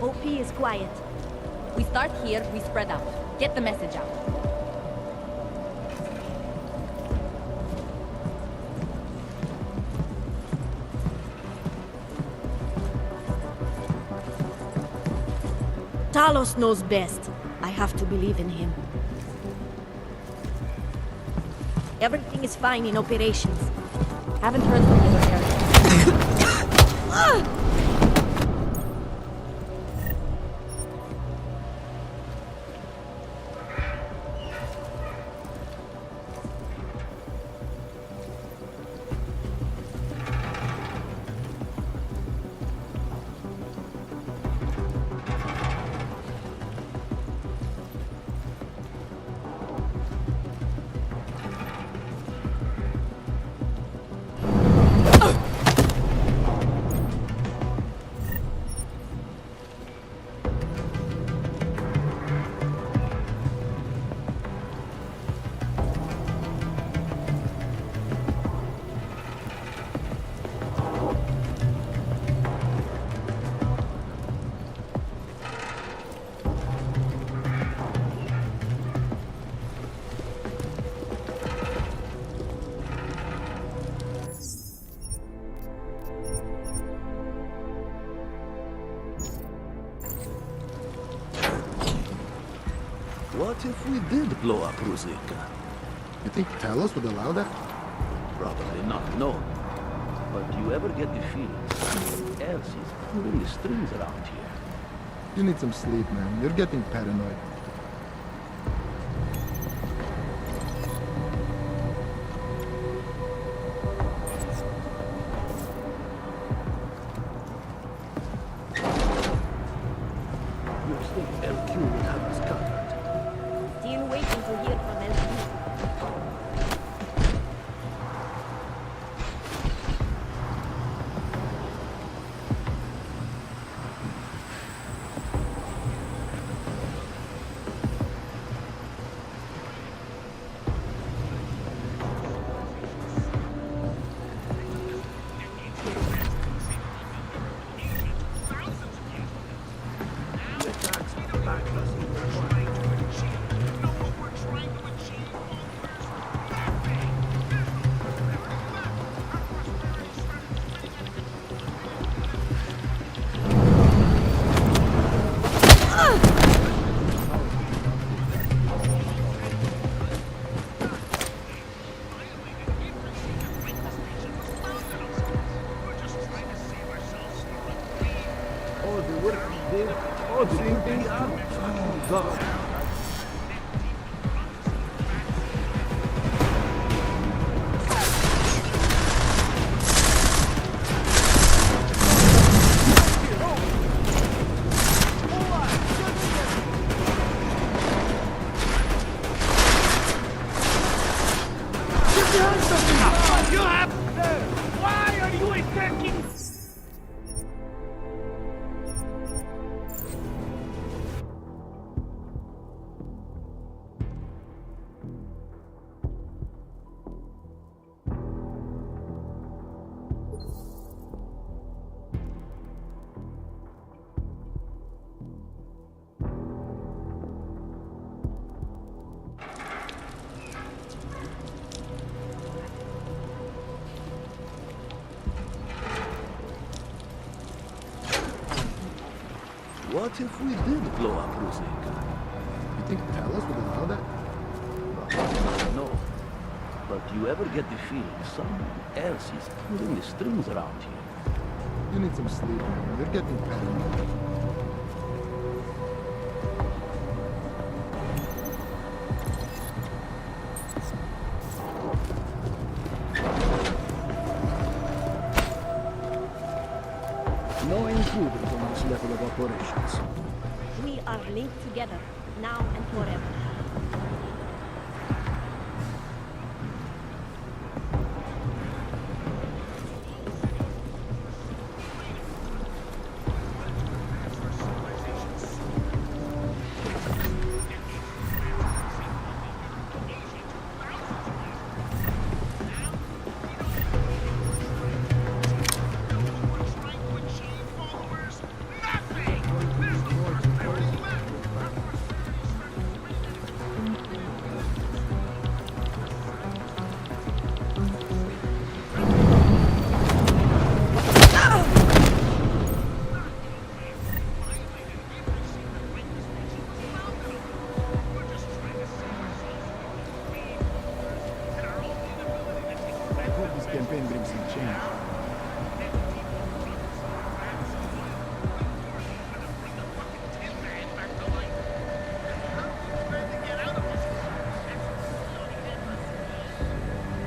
OP is quiet. We start here, we spread out. Get the message out. Talos knows best. I have to believe in him. Everything is fine in operations. Haven't heard from the other area. What if we did blow up Ruzicka? You think Talos would allow that? Probably not, no. But do you ever get the feeling someone else is pulling the strings around here? You need some sleep, man. You're getting paranoid. You think LQ will have us covered? Still waiting to hear from LP. What if we did blow up Ruzicka? You think Talos would allow that? Probably no. But do you ever get the feeling someone else is pulling the strings around here? You need some sleep, man. You're getting paranoid. operations. We are linked together, now and forever. Campaign brings some change.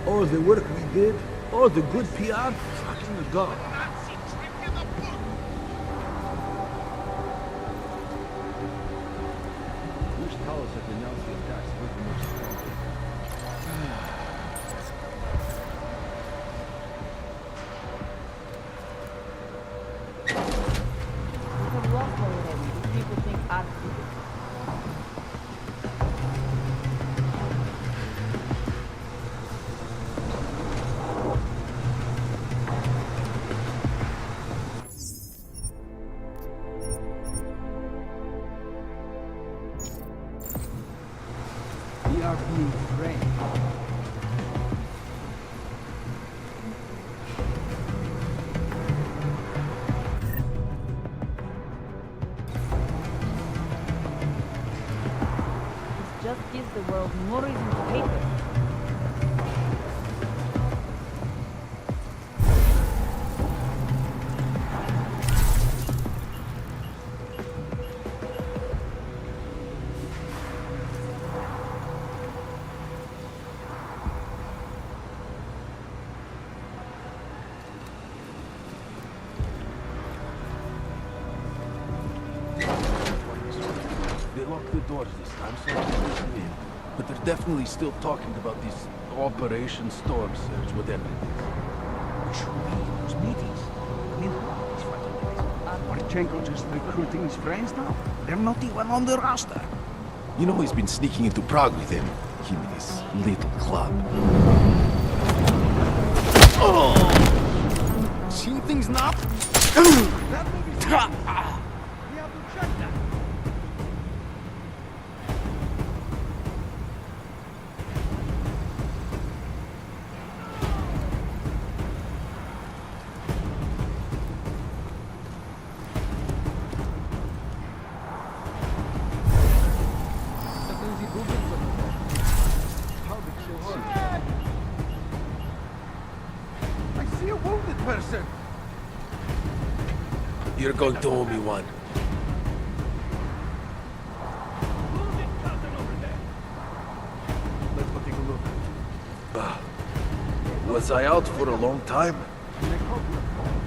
All the work we did, all the good PR, fucking gone. Which towers have denounced the attacks with the most? People think art. We are being framed. Just gives the world more reason to hate us. They locked the doors this time, so I can't come in. But they're definitely still talking about this Operation Storm Surge, whatever it is. What should be those meetings? I mean, who are these fucking guys? Marchenko just recruiting his friends now? They're not even on the roster. You know he's been sneaking into Prague with him. Him and his little club. Oh! See things now? That may be... We have to check that. I see a wounded person. You're going to owe me one. Let's go take a look. Was I out for a long time?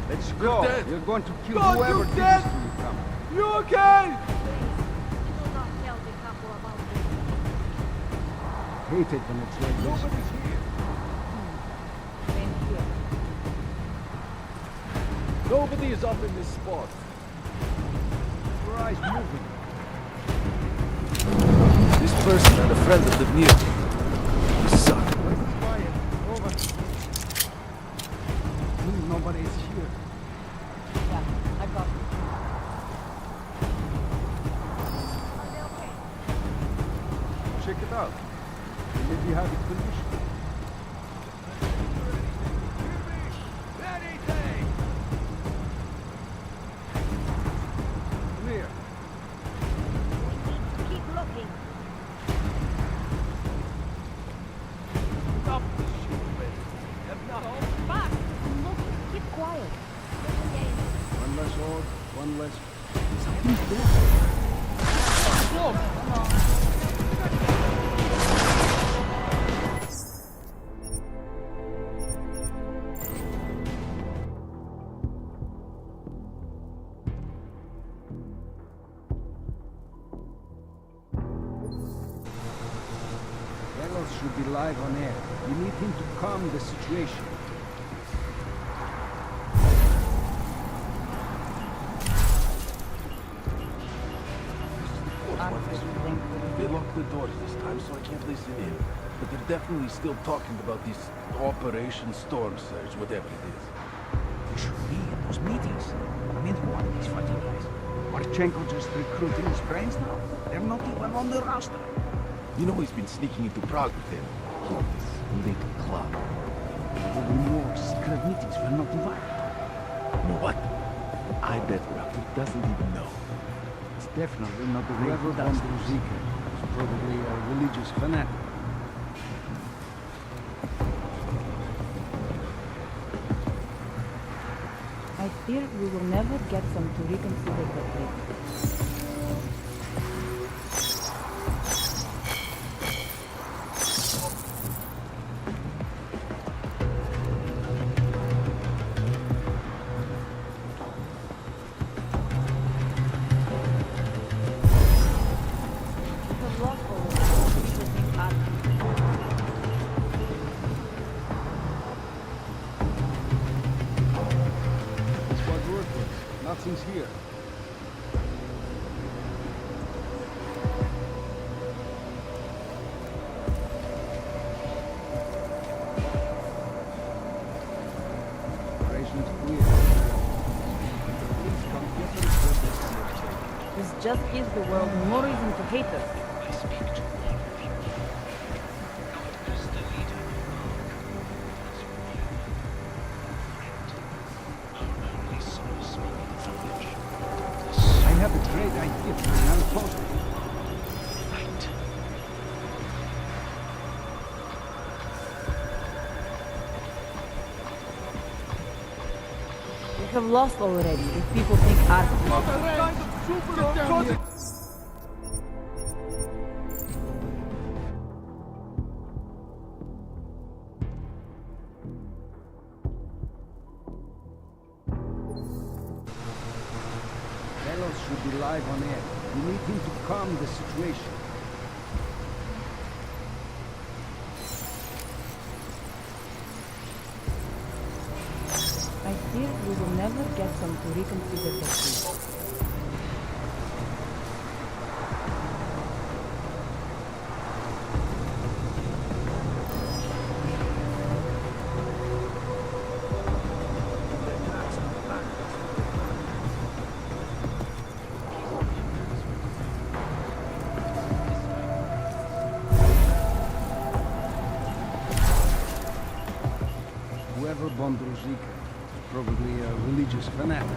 Let's go. You're dead. You're going to kill God, whoever you're did dead. this to you, come. You okay? Do not tell the couple about this. Hate it when it's like this. Nobody's here. Same here. Nobody is up in this spot. Your eyes moving. This person and a friend that live near me. You suck. Quiet. Over. Nobody is here. Yeah, I got it. Check it out. Maybe you have it conditioned. Anything! Clear. Keep looking. Stop this shit already. If not, Back! I'm looking. Keep quiet. One less orb, one less... Delos should be live on air. We need him to calm the situation. They locked the doors this time, so I can't listen in. But they're definitely still talking about this Operation Storm Surge, whatever it is. He should be in those meetings. I mean, who are these fucking guys? Marchenko just recruiting his brains now? They're not even on the roster. You know he's been sneaking into Prague with him. This little club. There will be more secret meetings we're not invited to. You know what? I bet Rocky doesn't even know. It's definitely not the whoever bombed Ruzika. It's probably a religious fanatic. I fear we will never get some to reconsider the trip. Nothing's here. Operation's clear. This just gives the world more reason to hate us. I have a great idea for an outpost. We have lost already if people think our Delos should be live on air. We need him to calm the situation. I fear we will never get some to reconsider the trip. Whoever bombed Ruzika is probably a religious fanatic.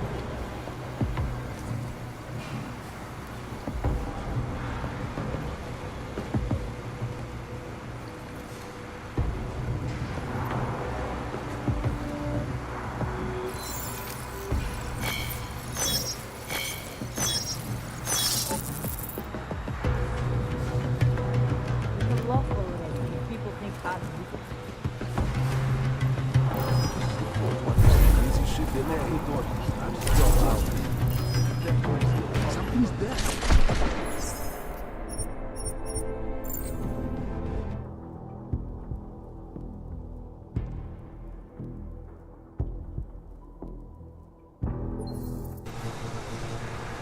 We have lost already if people think our Easy shit in there. I'm still out. Something's there.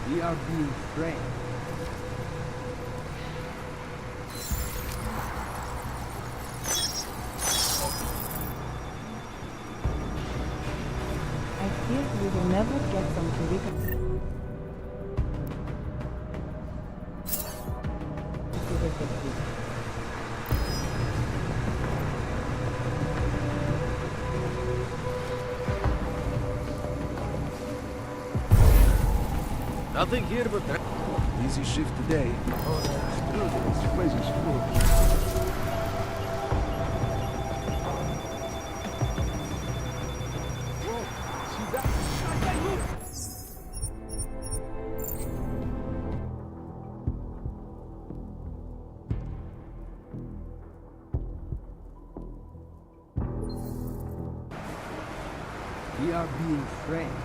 We are being framed. I fear we will never get some to reconsider the trip. Nothing here but that. Easy shift today. Oh, screw this place is full. We are being framed.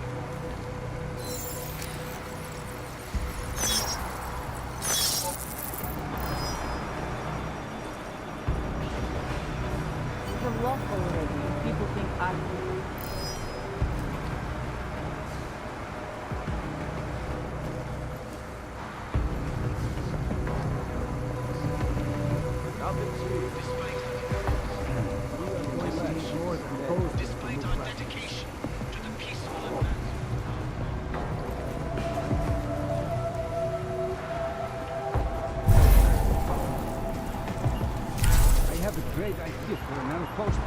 unlock already. People think I'm... Displayed our dedication to the peaceful advance. I have a great idea for an outpost.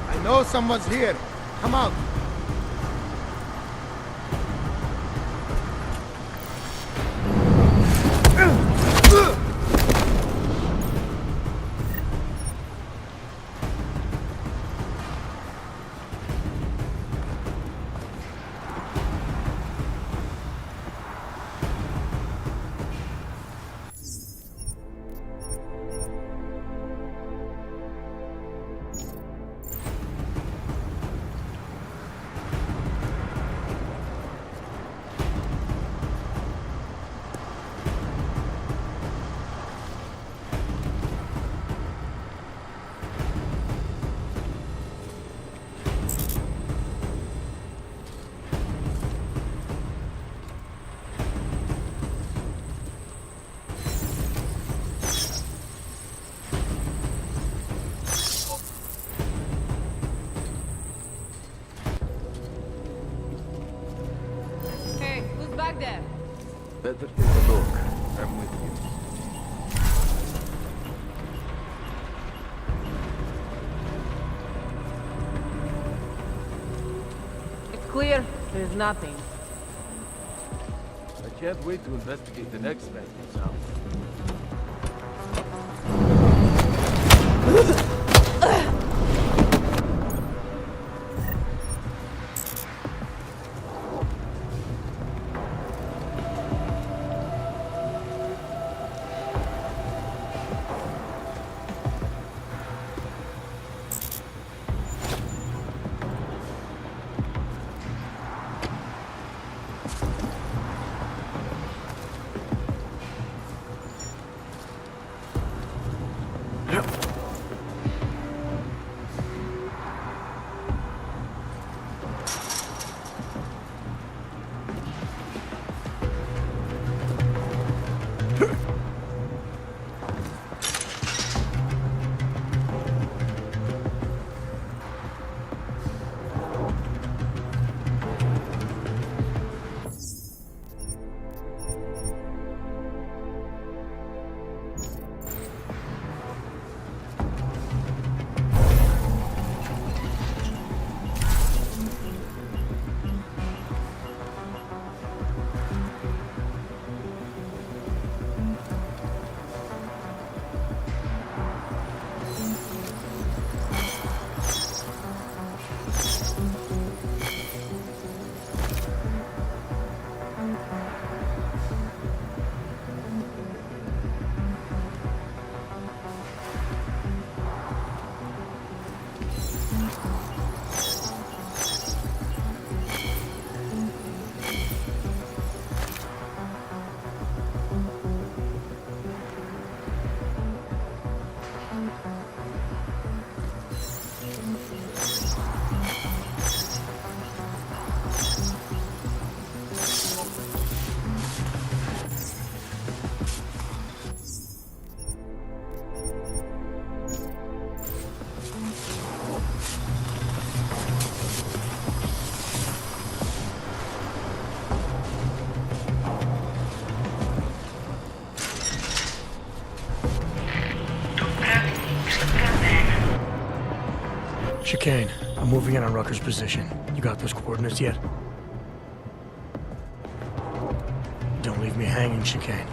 I know someone's here. Come out. Hey, who's back there? Better take a look. I'm with you. It's clear. There's nothing. I can't wait to investigate the next man's house. Chicane, I'm moving in on Rucker's position. You got those coordinates yet? Don't leave me hanging, Chicane.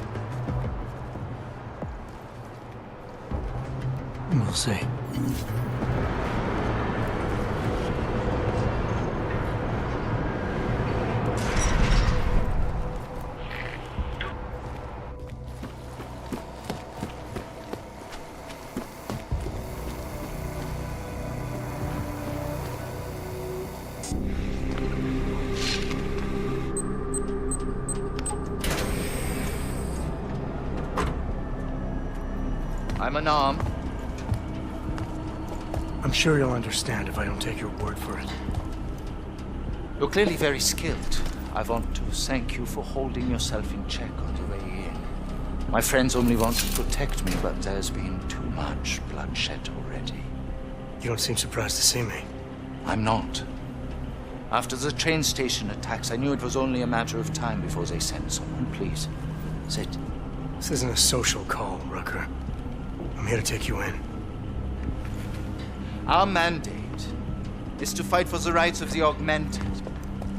We'll see. I'm unarmed. I'm sure you'll understand if I don't take your word for it. You're clearly very skilled. I want to thank you for holding yourself in check on the way in. My friends only want to protect me, but there's been too much bloodshed already. You don't seem surprised to see me. I'm not. After the train station attacks, I knew it was only a matter of time before they sent someone. Please, sit. This isn't a social call, Rucker. I'm here to take you in. Our mandate is to fight for the rights of the augmented.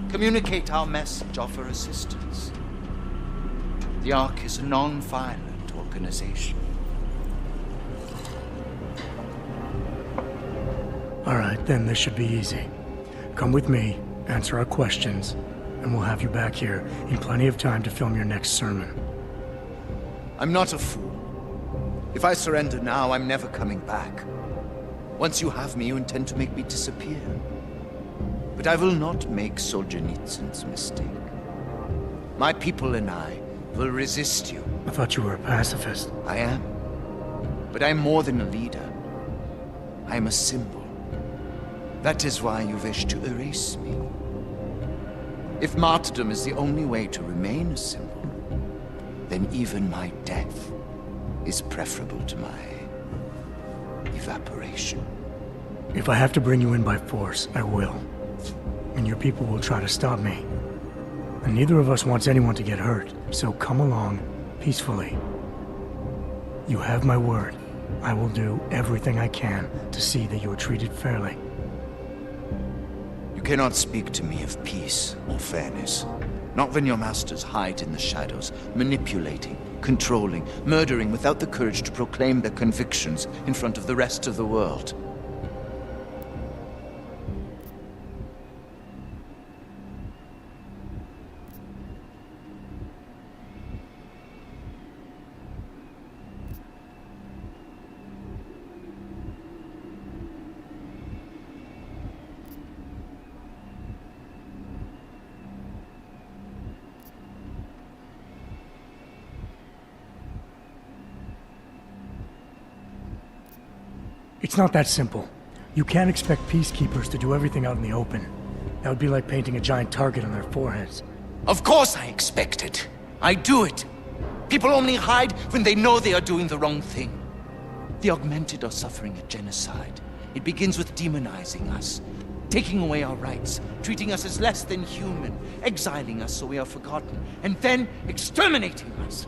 Communicate our message, offer assistance. The Ark is a non-violent organization. All right, then this should be easy. Come with me, answer our questions, and we'll have you back here in plenty of time to film your next sermon. I'm not a fool. If I surrender now, I'm never coming back. Once you have me, you intend to make me disappear. But I will not make Solzhenitsyn's mistake. My people and I will resist you. I thought you were a pacifist. I am. But I'm more than a leader. I'm a symbol. That is why you wish to erase me. If martyrdom is the only way to remain a symbol, then even my death is preferable to my evaporation. If I have to bring you in by force, I will. And your people will try to stop me. And neither of us wants anyone to get hurt, so come along peacefully. You have my word. I will do everything I can to see that you are treated fairly. You cannot speak to me of peace or fairness. Not when your masters hide in the shadows, manipulating, controlling, murdering without the courage to proclaim their convictions in front of the rest of the world. It's not that simple. You can't expect peacekeepers to do everything out in the open. That would be like painting a giant target on their foreheads. Of course I expect it. I do it. People only hide when they know they are doing the wrong thing. The augmented are suffering a genocide. It begins with demonizing us, taking away our rights, treating us as less than human, exiling us so we are forgotten, and then exterminating us.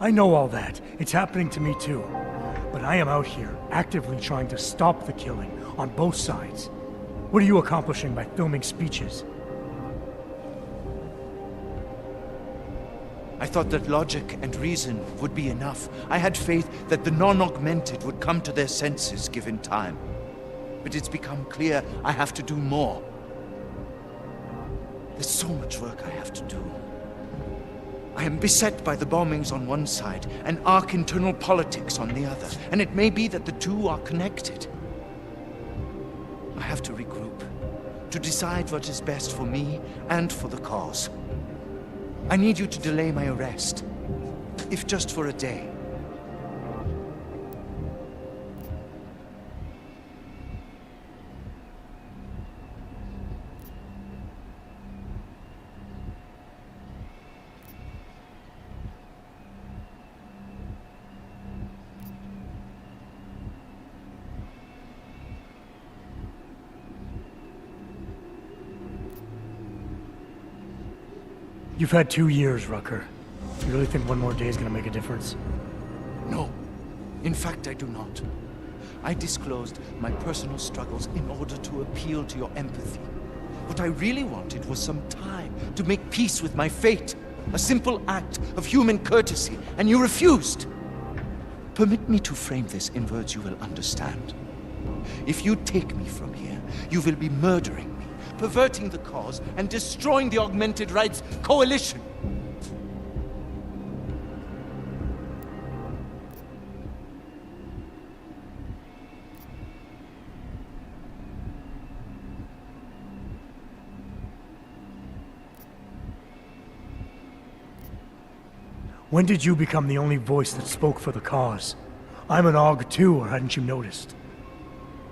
I know all that. It's happening to me too. But I am out here, actively trying to stop the killing, on both sides. What are you accomplishing by filming speeches? I thought that logic and reason would be enough. I had faith that the non-augmented would come to their senses given time. But it's become clear I have to do more. There's so much work I have to do. I am beset by the bombings on one side and Ark internal politics on the other, and it may be that the two are connected. I have to regroup, to decide what is best for me and for the cause. I need you to delay my arrest, if just for a day. You've had 2 years, Rucker. You really think one more day is gonna make a difference? No. In fact, I do not. I disclosed my personal struggles in order to appeal to your empathy. What I really wanted was some time to make peace with my fate. A simple act of human courtesy, and you refused. Permit me to frame this in words you will understand. If you take me from here, you will be murdering me, perverting the cause, and destroying the Augmented Rights Coalition. When did you become the only voice that spoke for the cause? I'm an AUG too, or hadn't you noticed?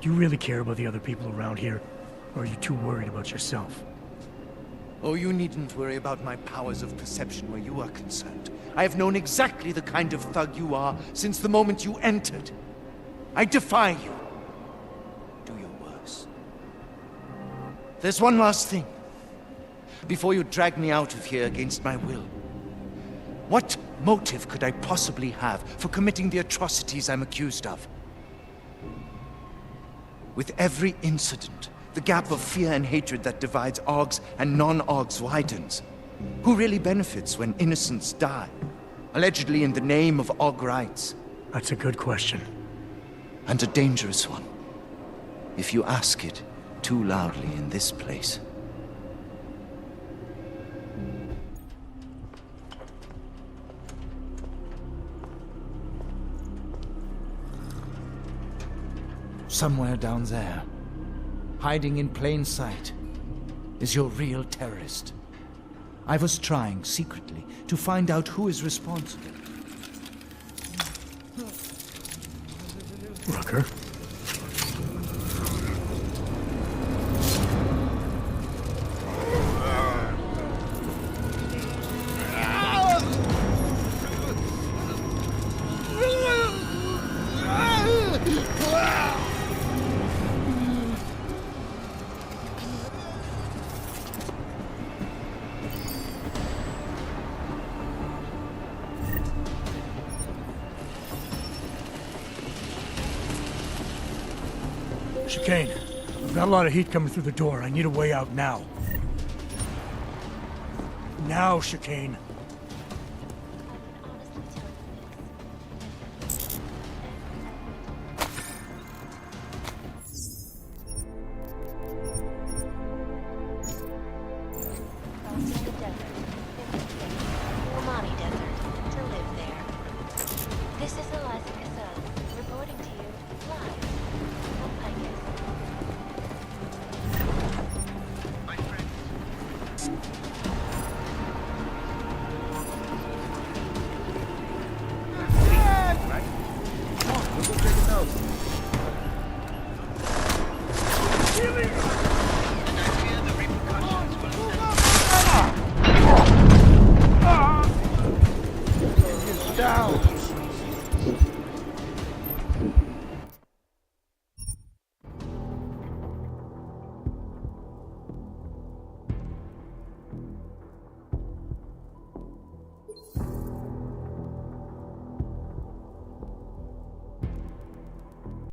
Do you really care about the other people around here? Or are you too worried about yourself? Oh, you needn't worry about my powers of perception where you are concerned. I have known exactly the kind of thug you are since the moment you entered. I defy you. Do your worst. There's one last thing. Before you drag me out of here against my will. What motive could I possibly have for committing the atrocities I'm accused of? With every incident, the gap of fear and hatred that divides AUGs and non-AUGs widens. Who really benefits when innocents die? Allegedly in the name of AUG rights. That's a good question. And a dangerous one. If you ask it too loudly in this place. Somewhere down there, hiding in plain sight, is your real terrorist. I was trying, secretly, to find out who is responsible. Rucker? Chicane, I've got a lot of heat coming through the door. I need a way out now. Now, Chicane.